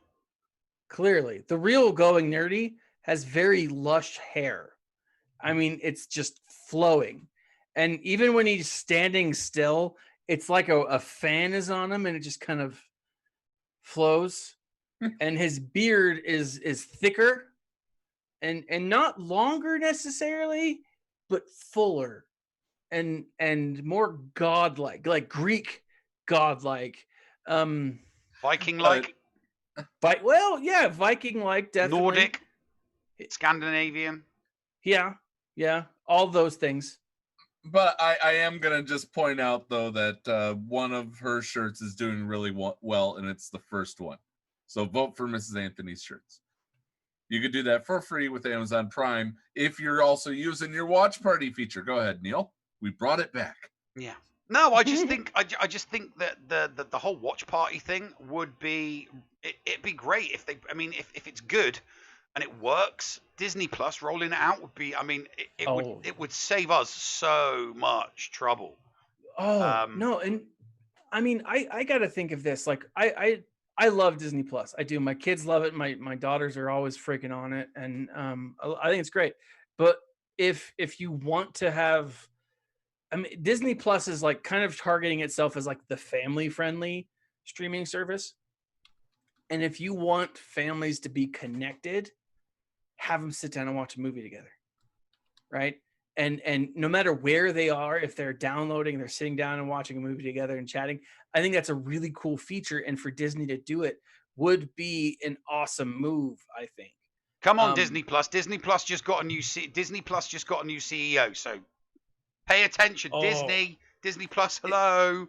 Clearly, the real Going Nerdy has very lush hair. I mean, it's just flowing. And even when he's standing still, it's like a fan is on him and it just kind of flows. And his beard is thicker and not longer necessarily, but fuller and more godlike, like Greek godlike. Viking-like? Viking-like, definitely. Nordic? Scandinavian? Yeah, all those things. But I am going to just point out, though, that one of her shirts is doing really well, and it's the first one. So vote for Mrs. Anthony's shirts. You could do that for free with Amazon Prime if you're also using your watch party feature. Go ahead, Neil. We brought it back. Yeah. No, I just think that the whole watch party thing would be it'd be great if if it's good and it works. Disney Plus rolling it out would be. It would save us so much trouble. No, and I mean I got to think of this like I love Disney Plus. I do. My kids love it. My daughters are always freaking on it, and I think it's great. But if you want to have, Disney Plus is like kind of targeting itself as like the family-friendly streaming service. And if you want families to be connected, have them sit down and watch a movie together, right? And no matter where they are, if they're downloading, they're sitting down and watching a movie together and chatting. I think that's a really cool feature, and for Disney to do it would be an awesome move. I think. Come on, Disney Plus. Disney Plus just got a new CEO. So pay attention, Disney. Disney Plus. Hello.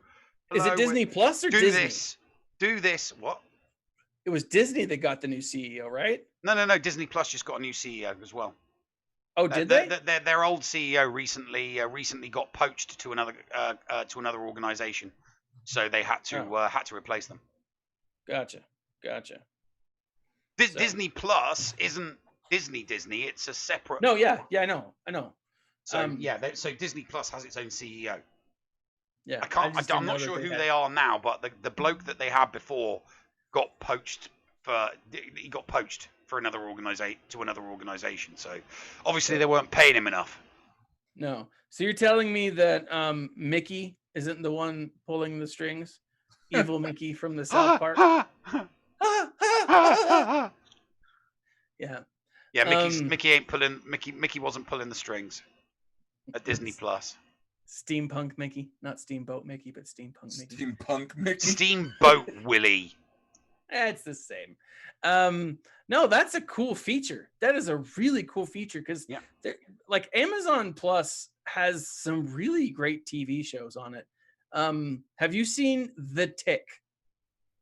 Is it Disney Plus or Disney? Do this. What? It was Disney that got the new CEO, right? No. Disney Plus just got a new CEO as well. Oh, did they? Their old CEO recently got poached to another organization, so they had to replace them. Gotcha. Disney Plus isn't Disney. It's a separate. No, yeah, I know. So so Disney Plus has its own CEO. Yeah, I'm not sure who they are now, but the bloke that they had before got poached for another organization. So obviously they weren't paying him enough. No. So you're telling me that Mickey isn't the one pulling the strings? Evil Mickey from the South Park? Yeah. Yeah, Mickey wasn't pulling the strings at Disney Plus. Steampunk Mickey, not Steamboat Mickey, but Steampunk Mickey. Steampunk Mickey. Steamboat Willie. It's the same. No, that's a cool feature. That is a really cool feature because like Amazon Plus has some really great TV shows on it. Have you seen The Tick?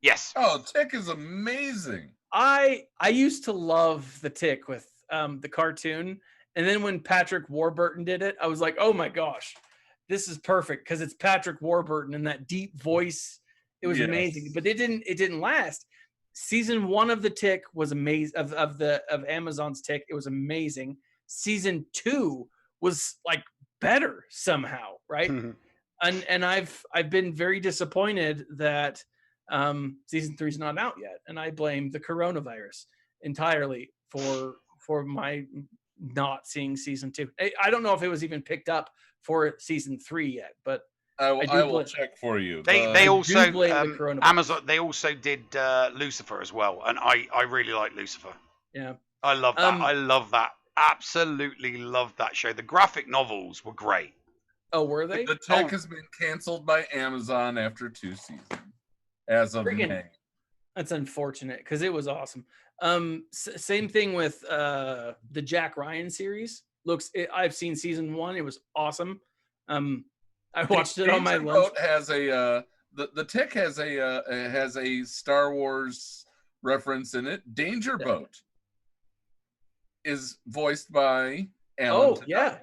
Yes. Oh, Tick is amazing. I used to love The Tick with the cartoon, and then when Patrick Warburton did it, I was like, oh my gosh, this is perfect because it's Patrick Warburton and that deep voice. It was amazing, but it didn't last. Season 1 of The Tick was amazing. Of Amazon's Tick, it was amazing. Season 2 was like better somehow, right? And I've been very disappointed that season 3 is not out yet, and I blame the coronavirus entirely for my not seeing season 2. I don't know if it was even picked up for season 3 yet, but I will check for you. They also coronavirus. Amazon. They also did Lucifer as well, and I really like Lucifer. Yeah, I love that. I love that. Absolutely love that show. The graphic novels were great. Oh, were they? The Tick has been canceled by Amazon after 2 seasons, as of May. That's unfortunate because it was awesome. Same thing with the Jack Ryan series. I've seen season 1. It was awesome. I watched it on my lunch. Has a the Tick has a Star Wars reference in it. Danger Boat is voiced by Alan Tudyk,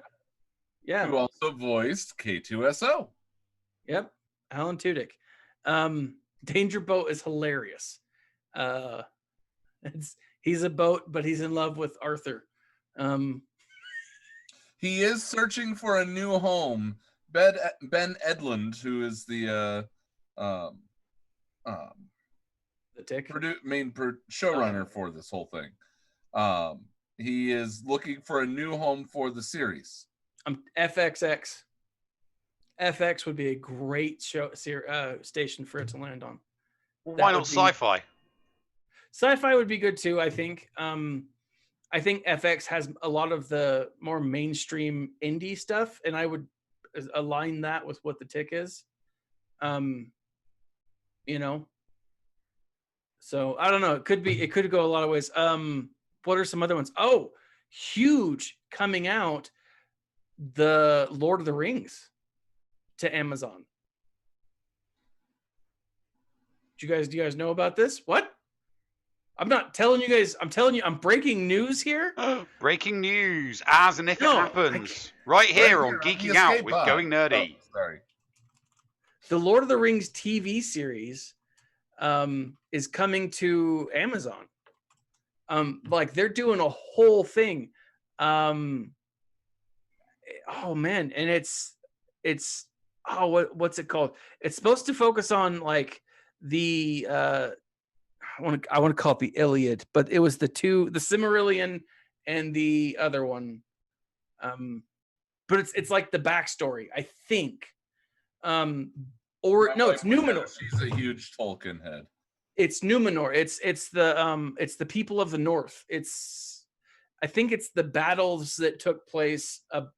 who also voiced K2SO. Yep, Alan Tudyk. Danger Boat is hilarious. He's a boat, but he's in love with Arthur. He is searching for a new home. Ben Edlund, who is the Tick main showrunner for this whole thing, he is looking for a new home for the series. FXX. FX would be a great station for it to land on. Well, why not Sci-Fi? Sci-Fi would be good too, I think. I think FX has a lot of the more mainstream indie stuff, and I would align that with what the Tick is. So I don't know. It could go a lot of ways. What are some other ones? Oh, huge coming out, the Lord of the Rings to Amazon. Do you guys know about this? What? I'm not telling you guys. I'm telling you, I'm breaking news here. Breaking news, as and if it happens, right here on Geeking Out with Going Nerdy. Oh, sorry. The Lord of the Rings TV series is coming to Amazon. They're doing a whole thing. Oh man, and it's what's it called? It's supposed to focus on like the I want to call it the Iliad, but it was the Silmarillion and the other one. But it's like the backstory, I think. It's Numenor. She's a huge Tolkien head. It's Numenor. It's the people of the North. I think it's the battles that took place up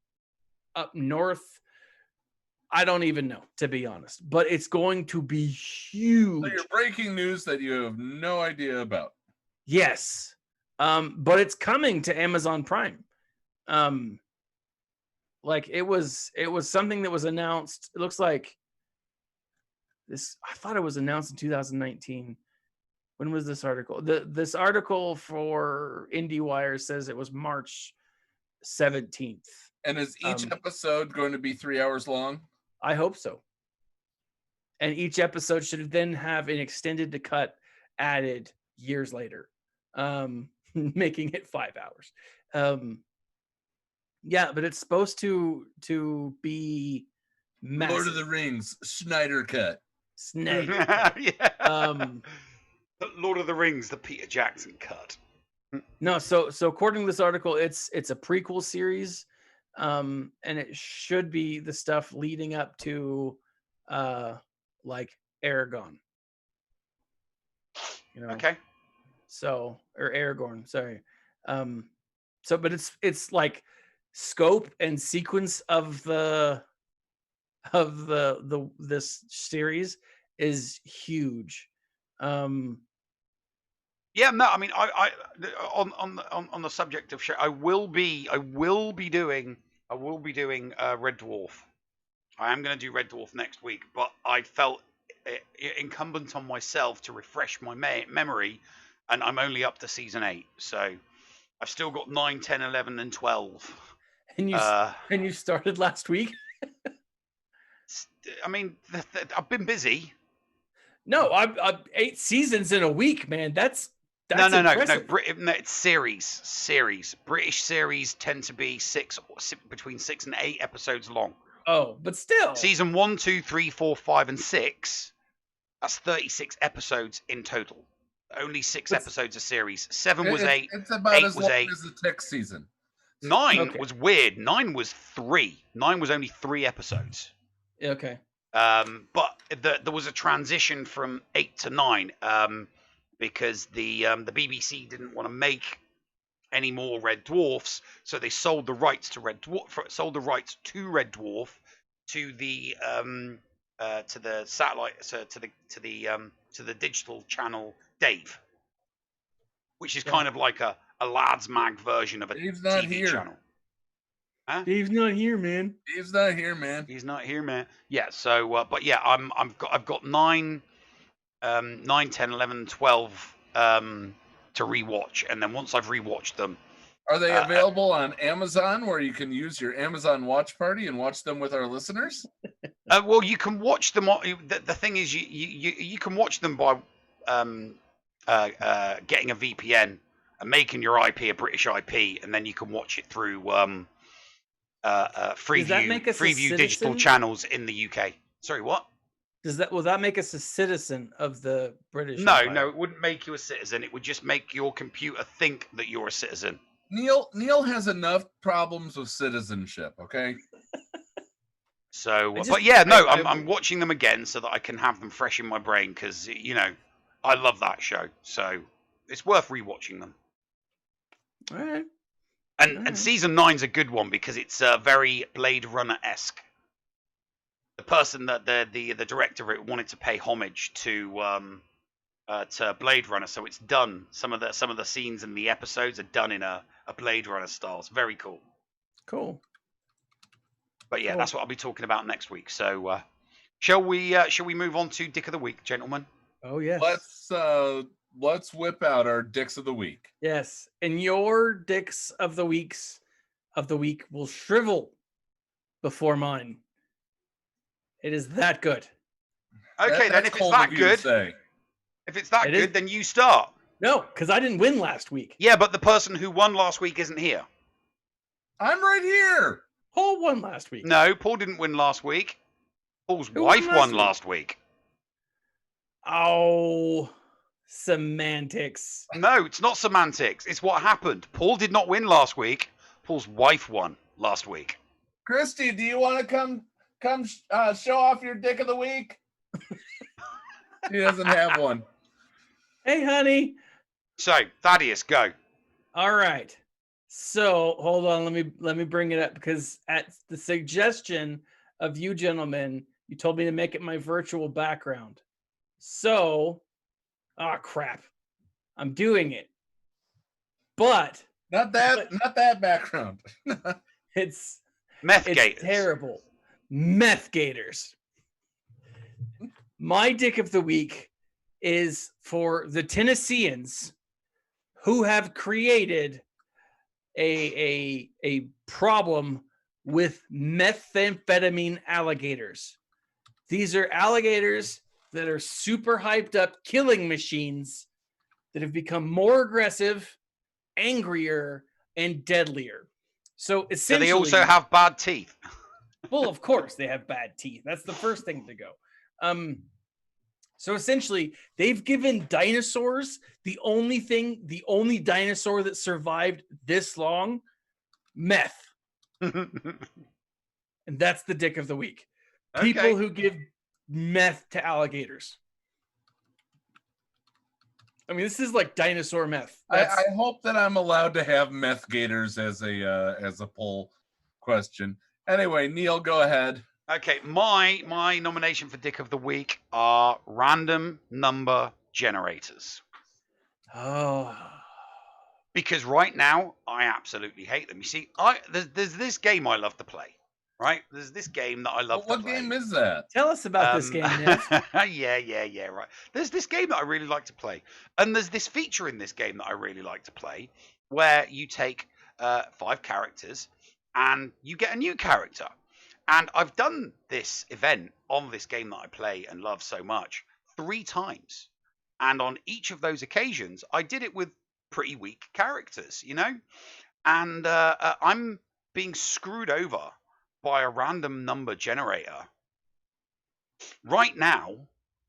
north. I don't even know, to be honest, but it's going to be huge. So you're breaking news that you have no idea about. Yes. But it's coming to Amazon Prime. It was something that was announced. It looks like this. I thought it was announced in 2019. When was this article? This article for IndieWire says it was March 17th. And is each episode going to be 3 hours long? I hope so. And each episode should then have an extended to cut added years later, making it 5 hours. But it's supposed to be massive. Lord of the Rings, Snyder cut. Snyder cut. Yeah. Lord of the Rings, the Peter Jackson cut. No, so according to this article, it's a prequel series. And it should be the stuff leading up to like Aragon. Okay. So, or Aragorn, sorry. But it's like scope and sequence of this series is huge. Yeah, no, I mean, I on the subject of show, I will be doing Red Dwarf. I am going to do Red Dwarf next week, but I felt it incumbent on myself to refresh my memory, and I'm only up to season 8, so I've still got 9, 10, 11, and 12. And you started last week? I mean, I've been busy. No, I'm 8 seasons in a week, man. That's no. impressive. No, it's series. British series tend to be between 6 and 8 episodes long. Oh, but still. Season 1, 2, 3, 4, 5, and 6. That's 36 episodes in total. only 6 What's- episodes a series. 7 was 8. It's about 8 as was long 8. as the Tick season. 9 Okay. was weird. 9 was 3. 9 was only 3 episodes. Okay. But there was a transition from 8 to 9 because the BBC didn't want to make any more Red Dwarfs, so they sold the rights to Red Dwarf to the satellite, so to the digital channel Dave, which is kind of like a lads mag version of a Dave's not TV here. channel. Huh? Dave's not here, man. Dave's not here, man. He's not here, man. Yeah. So, but yeah, I've got 9, 9, 10, 11, 12 to rewatch, and then once I've rewatched them, Are they available on Amazon, where you can use your Amazon Watch Party and watch them with our listeners? well, you can watch them. The thing is, you can watch them by getting a VPN and making your IP a British IP, and then you can watch it through Freeview digital channels in the UK. Sorry, what? Will that make us a citizen of the British No, Empire? no, it wouldn't make you a citizen. It would just make your computer think that you're a citizen. Neil has enough problems with citizenship, okay? So, just- but yeah, no, I- I'm watching them again so that I can have them fresh in my brain because, you know, I love that show. So it's worth rewatching them. All right. And season 9's a good one because it's very Blade Runner-esque. The person that the director of it wanted to pay homage to Blade Runner, so it's done. Some of the scenes in the episodes are done in a Blade Runner style. It's very cool. Cool. But yeah, Cool. that's what I'll be talking about next week. So shall we move on to Dick of the Week, gentlemen? Oh yes. Let's whip out our dicks of the week. Yes. And your dicks of the week will shrivel before mine. It is that good. Okay, then That's if it's cold that of you to good, say. It is. then you start. No, because I didn't win last week. Yeah, but the person who won last week isn't here. I'm right here. Paul won last week. No, Paul didn't win last week. Paul's Who won wife last won week? last week. Oh, semantics. No, it's not semantics. It's what happened. Paul did not win last week. Paul's wife won last week. Christy, do you want to come show off your dick of the week? He doesn't have one. Hey, honey. So, Thaddeus, go. All right. So hold on. Let me bring it up because at the suggestion of you gentlemen, you told me to make it my virtual background. So, crap. I'm doing it. But Not that background. it's Meth Gators. terrible. Meth Gators. My dick of the week is for the Tennesseans who have created a problem with methamphetamine alligators. These are alligators that are super hyped up killing machines that have become more aggressive, angrier, and deadlier. So So essentially, they also have bad teeth. well, of course they have bad teeth. That's the first thing to go. So essentially, they've given dinosaurs the only dinosaur that survived this long, meth. And that's the dick of the week. People Okay. who give meth to alligators. I mean, this is like dinosaur meth. I hope that I'm allowed to have meth gators as a poll question. Anyway, Neil, go ahead. Okay, my nomination for Dick of the Week are random number generators. Oh. Because right now, I absolutely hate them. You see, there's this game I love to play, right? There's this game that I love to What play. game is that? Tell us about this game, Neff. yeah, right. There's this game that I really like to play. And there's this feature in this game that I really like to play where you take 5 characters and you get a new character. And I've done this event on this game that I play and love so much 3 times. And on each of those occasions, I did it with pretty weak characters, you know? And I'm being screwed over by a random number generator right now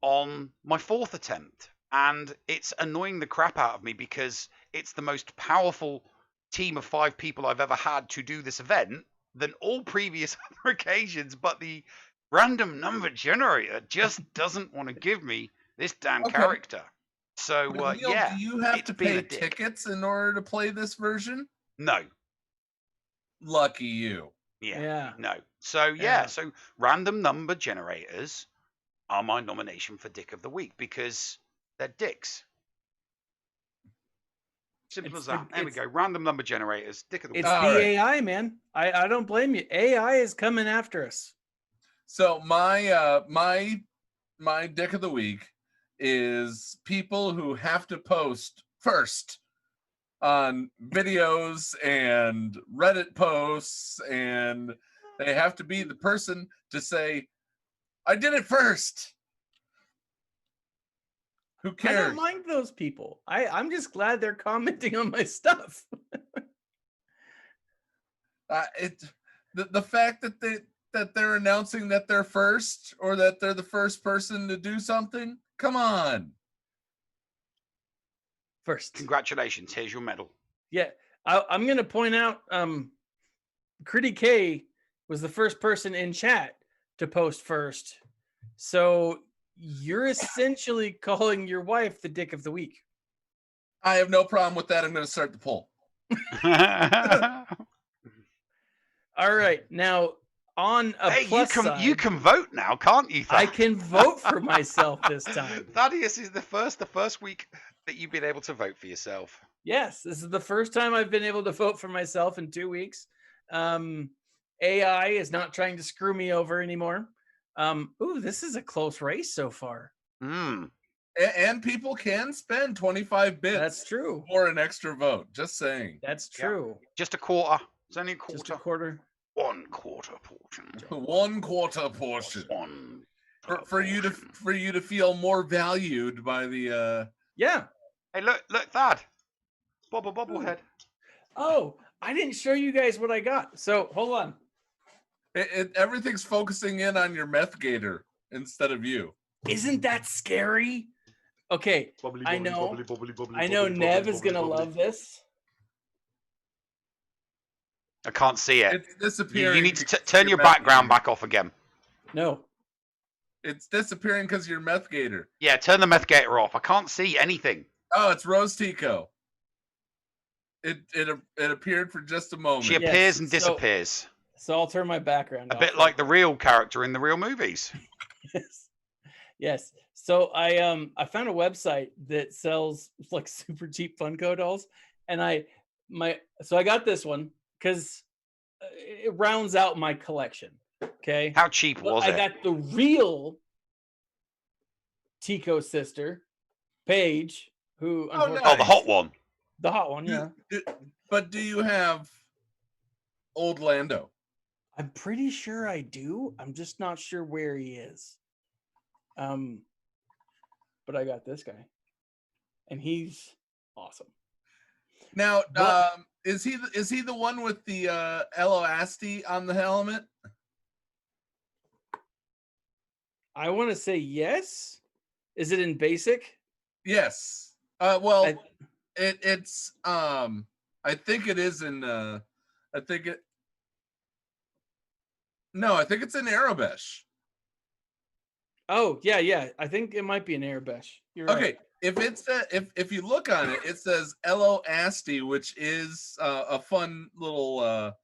on my 4th attempt. and it's annoying the crap out of me because it's the most powerful team of 5 people I've ever had to do this event than all previous other occasions, but the random number generator just doesn't want to give me this damn character. So Neil, yeah, do you have it's to being pay a dick. tickets in order to play this version? No. Lucky you. Yeah. No. So so random number generators are my nomination for Dick of the Week because they're dicks. Simple as that. There we go. Random number generators, Dick of the Week. It's the AI, man. I don't blame you. AI is coming after us. So my my Dick of the Week is people who have to post first on videos and Reddit posts, and they have to be the person to say, I did it first. Who cares? I don't mind those people. I'm just glad they're commenting on my stuff. The fact that they're announcing that they're first, or that they're the first person to do something, come on. First. Congratulations. Here's your medal. Yeah. I'm going to point out Critty K was the first person in chat to post first. So you're essentially calling your wife the Dick of the Week. I have no problem with that. I'm going to start the poll. All right. Now, on a plus side, you can vote now, can't you? I can vote for myself this time. Thaddeus is the first week that you've been able to vote for yourself. Yes, this is the first time I've been able to vote for myself in 2 weeks. AI is not trying to screw me over anymore. Ooh, this is a close race so far. And people can spend 25 bits. That's true. For an extra vote. Just saying. That's true. Yeah. Just a quarter. It's only a quarter. Just a quarter. 1 quarter portion. 1 quarter portion. For you to feel more valued by the Yeah. Hey, look, Thad. Bobblehead. Oh, I didn't show you guys what I got. So hold on. Everything's focusing in on your meth gator instead of you. Isn't that scary? Okay, I know Nev is gonna love this. I can't see it. It's disappearing. You need to turn your background back off again. No. It's disappearing because you're meth gator. Yeah, turn the meth gator off. I can't see anything. Oh, it's Rose Tico. It appeared for just a moment. She appears and disappears. So I'll turn my background off. A bit like the real character in the real movies. Yes. So I found a website that sells like super cheap Funko dolls, and I got this one because it rounds out my collection. Okay. How cheap was it? I got the real Tico sister, Paige, who the hot one. The hot one, yeah. But do you have old Lando? I'm pretty sure I do. I'm just not sure where he is. But I got this guy, and he's awesome. Now, is he the one with the Eloasti on the helmet? I want to say yes. Is it in basic? Yes. Well, it's I think it is in I think it's in Arabesh. Oh, yeah. I think it might be an Arabesh. You're right. Okay. If it's if you look on it, it says Eloasti, which is a fun little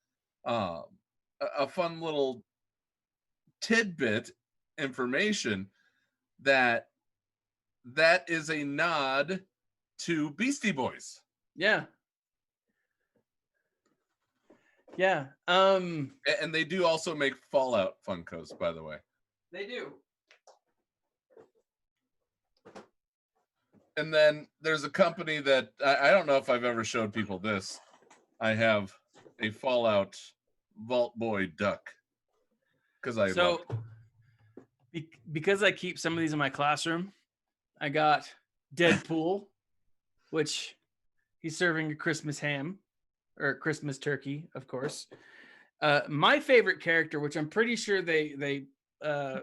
tidbit information that is a nod to Beastie Boys. Yeah. Yeah. And they do also make Fallout Funkos, by the way. They do. And then there's a company that I don't know if I've ever showed people this. I have a Fallout Vault Boy duck because because I keep some of these in my classroom. I got Deadpool, which he's serving a Christmas ham or Christmas turkey, of course. My favorite character, which I'm pretty sure they Bro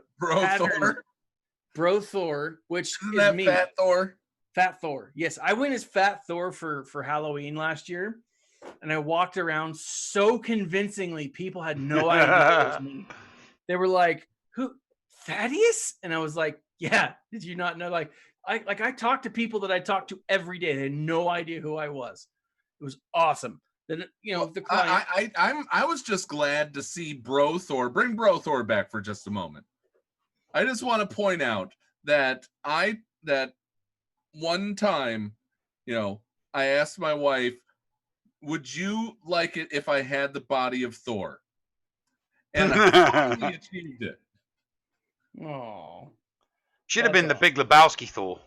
Thor, which isn't is that me. Fat Thor? Fat Thor. Yes, I went as Fat Thor for Halloween last year, and I walked around so convincingly. People had no idea it was me. They were like, "Who? Thaddeus?" And I was like, "Yeah. Did you not know?" I talked to people that I talked to every day. They had no idea who I was. It was awesome. Then the client. I was just glad to see Bro Thor. Bring Bro Thor back for just a moment. I just want to point out that one time, I asked my wife, "Would you like it if I had the body of Thor?" And I finally achieved it. Oh, should have been the Big Lebowski Thor.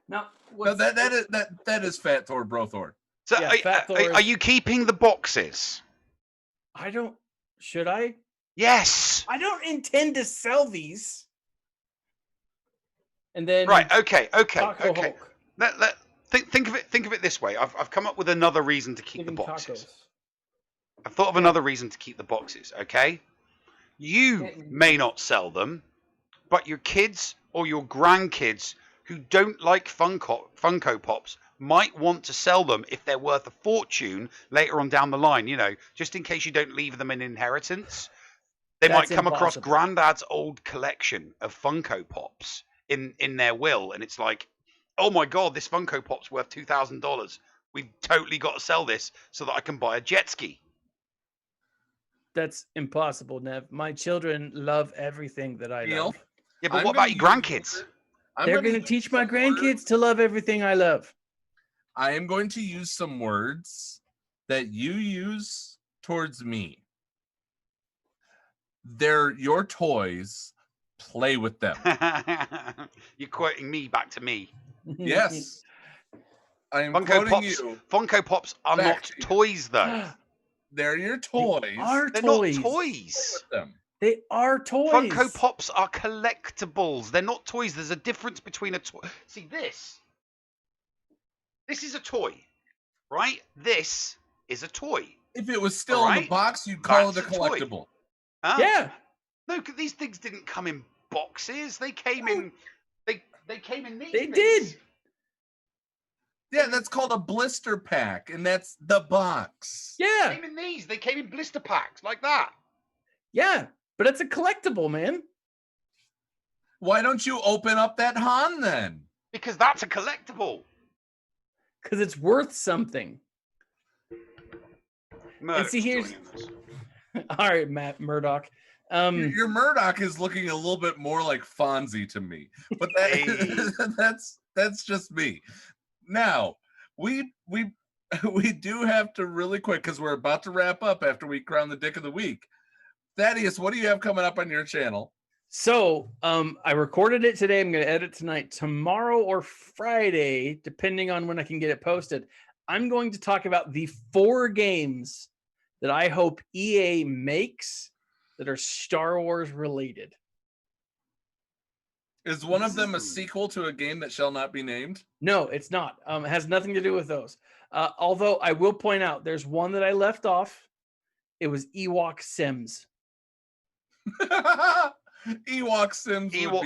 No, that is Fat Thor, Bro Thor. So yeah, are you keeping the boxes? I don't. Should I? Yes. I don't intend to sell these. And then right. Okay. Taco Hulk. Think of it this way. I've come up with another reason to keep the boxes. Tacos. I've thought of another reason to keep the boxes. Okay. You may not sell them, but your kids or your grandkids who don't like Funko Pops might want to sell them if they're worth a fortune later on down the line, just in case you don't leave them in inheritance. They might come across Granddad's old collection of Funko Pops in their will, and it's like, oh my God, this Funko Pop's worth $2,000. We've totally got to sell this so that I can buy a jet ski. That's impossible, Nev. My children love everything that I love. Yeah, but what about your grandkids? They're going to teach my grandkids to love everything I love. I am going to use some words that you use towards me. They're your toys. Play with them. You're quoting me back to me. Yes. I am quoting you. Funko Pops are not toys, though. They're your toys. They're not toys. They are toys. Funko Pops are collectibles. They're not toys. There's a difference between a toy. See, this is a toy, right? This is a toy. If it was still in the box, you'd call it a collectible. Huh? Yeah. No, these things didn't come in boxes. They came in. They came in these. They did. Yeah, that's called a blister pack, and that's the box. Yeah. They came in these. They came in blister packs like that. Yeah, but it's a collectible, man. Why don't you open up that Han then? Because that's a collectible. Because it's worth something. Murdoch, and see, here's all right, Matt Murdoch. Your Murdoch is looking a little bit more like Fonzie to me, but that's just me. Now we do have to really quick because we're about to wrap up after we crown the Dick of the Week. Thaddeus, what do you have coming up on your channel? So I recorded it today. I'm going to edit tonight. Tomorrow or Friday, depending on when I can get it posted, I'm going to talk about the 4 games that I hope EA makes that are Star Wars related. Is one of them a sequel to a game that shall not be named? No, it's not. It has nothing to do with those. Although I will point out, there's one that I left off. It was Ewok Sims. Ewok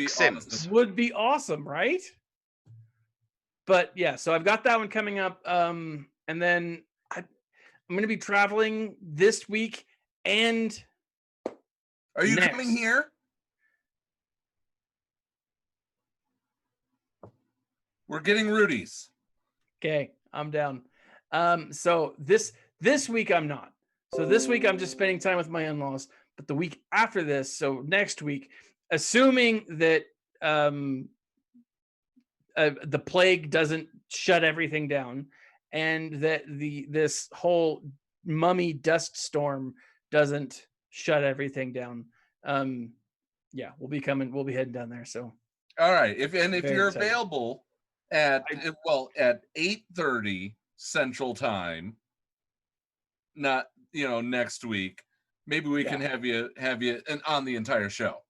Sims would be awesome, right? But yeah, so I've got that one coming up. And then I'm going to be traveling this week and are you coming here? We're getting Rudy's. Okay, I'm down. So this week I'm not. So this week I'm just spending time with my in-laws. But the week after this, so next week, assuming that the plague doesn't shut everything down, and that this whole mummy dust storm doesn't shut everything down, yeah, we'll be heading down there. So, all right, if you're available at 8:30 Central Time, not next week. Maybe we can have you on the entire show.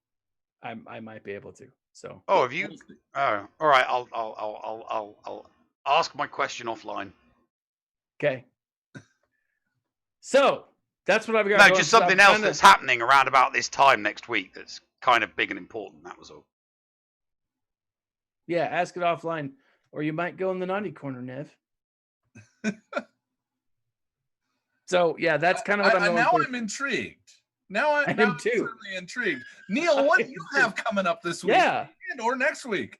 I might be able to. So. Oh, have you? Oh, all right. I'll ask my question offline. Okay. So that's what I've got. No, just something else that's happening around about this time next week. That's kind of big and important. That was all. Yeah, ask it offline. Or you might go in the naughty corner, Nev. So, yeah, that's kind of what I'm going now through. I'm intrigued. Now I'm too. certainly intrigued. Neil, what do you have coming up this week? Yeah. Or next week?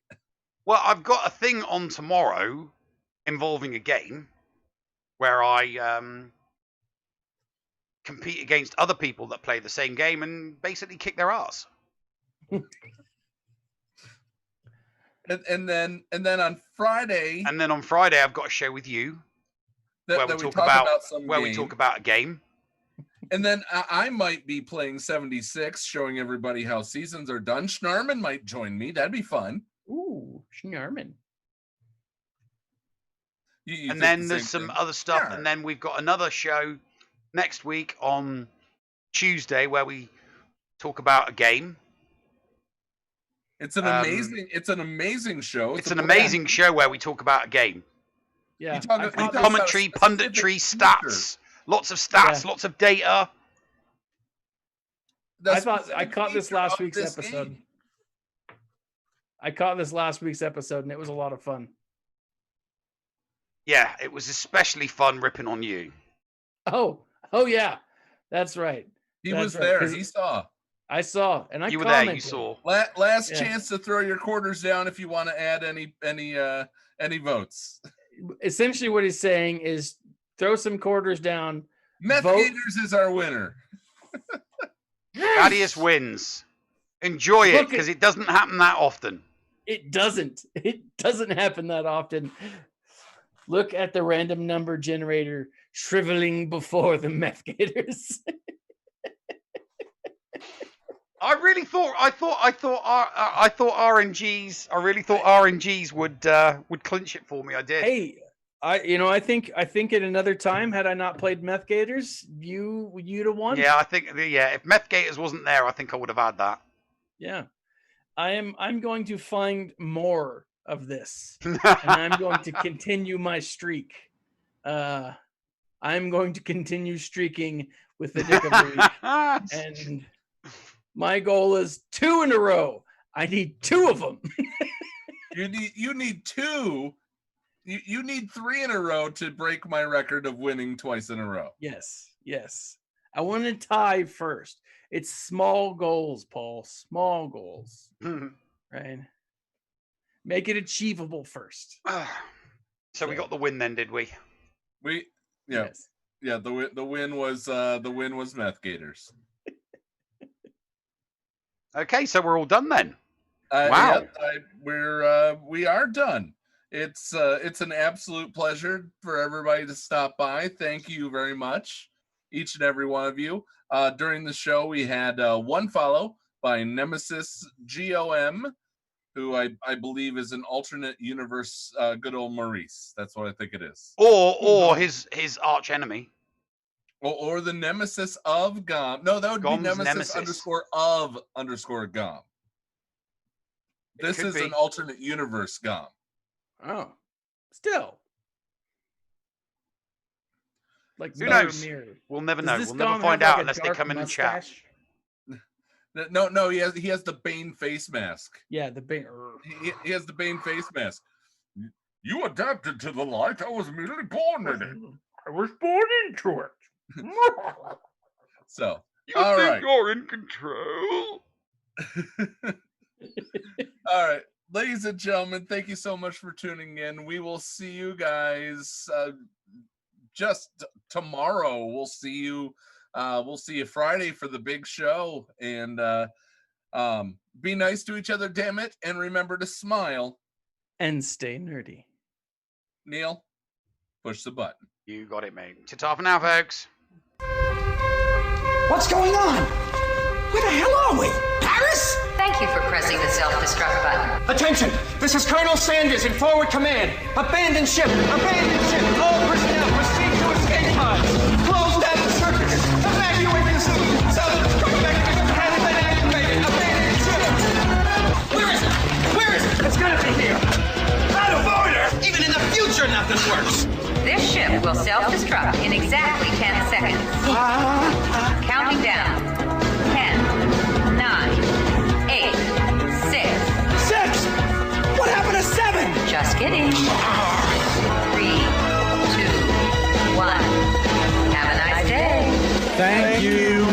Well, I've got a thing on tomorrow involving a game where I compete against other people that play the same game and basically kick their ass. And then on Friday. And then on Friday, I've got a show with you where we talk about a game. And then I might be playing 76, showing everybody how seasons are done. Schnarman might join me. That'd be fun. Ooh, Schnarman. And then there's some other stuff. Yeah. And then we've got another show next week on Tuesday where we talk about a game. It's an amazing show. It's an amazing show where we talk about a game. Yeah. Commentary, punditry, stats. Lots of stats, lots of data. I caught this last week's episode. I caught this last week's episode, and it was a lot of fun. Yeah, it was especially fun ripping on you. Oh yeah, that's right. He was there. He saw. I saw, and you were there. You saw. Last chance to throw your quarters down if you want to add any votes. Essentially, what he's saying is throw some quarters down. Meth Gators is our winner. Thaddeus wins. Enjoy it because it doesn't happen that often. It doesn't. It doesn't happen that often. Look at the random number generator shriveling before the Meth Gators. I really thought RNGs. I really thought RNGs would clinch it for me. I did. Hey, I think at another time, had I not played Meth Gators, you'd have won. Yeah, I think if Meth Gators wasn't there, I think I would have had that. Yeah, I'm going to find more of this, and I'm going to continue my streak. I'm going to continue streaking with the Dick of the Week, and my goal is 2 in a row. I need 2 of them. You need 2. You need 3 in a row to break my record of winning twice in a row. Yes. I want to tie first. It's small goals, Paul. Small goals. Right? Make it achievable first. So we got the win then, did we? Yes. Yeah, the win was Meth Gators. Okay, so we're all done then. Wow. Yeah, we are done. It's an absolute pleasure for everybody to stop by. Thank you very much, each and every one of you. During the show, we had one follow by Nemesis GOM, who I believe is an alternate universe good old Maurice. That's what I think it is. Or his arch enemy. Or the nemesis of Gom. No, that would be nemesis _of Gom. This is an alternate universe Gom. Oh, still. Like who knows? We'll never know. We'll never find out unless they come in and chat. No, he has the Bane face mask. Yeah, the Bane. He has the Bane face mask. You adapted to the light. I was immediately born with it. I was born into it. So, you think you're in control? All right, ladies and gentlemen, thank you so much for tuning in. We will see you guys just tomorrow. We'll see you Friday for the big show, and be nice to each other, damn it, and remember to smile and stay nerdy. Neil, push the button. You got it, mate. Ta-ta for now, folks. What's going on? Where the hell are we? Paris? Thank you for pressing the self-destruct button. Attention! This is Colonel Sanders in forward command. Abandon ship! Abandon ship! All personnel proceed to escape pods. Close down the circuits. Evacuate the city. Self-destruct mechanism has been activated. Abandon ship! Where is it? Where is it? It's gonna be here. Out of order! Even in the future, nothing works. This ship will self-destruct in exactly 10 seconds. Counting down. 10, 9, 8, 6. 6? What happened to 7? Just beginning. 3, 2, 1. Have a nice day. Thank you.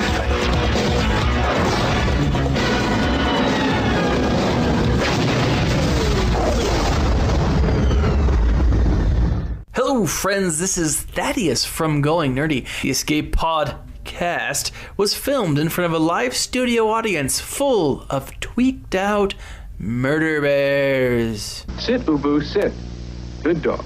Hello, friends. This is Thaddeus from Going Nerdy. The Escape Podcast was filmed in front of a live studio audience full of tweaked out murder bears. Sit, Ubu, sit. Good dog.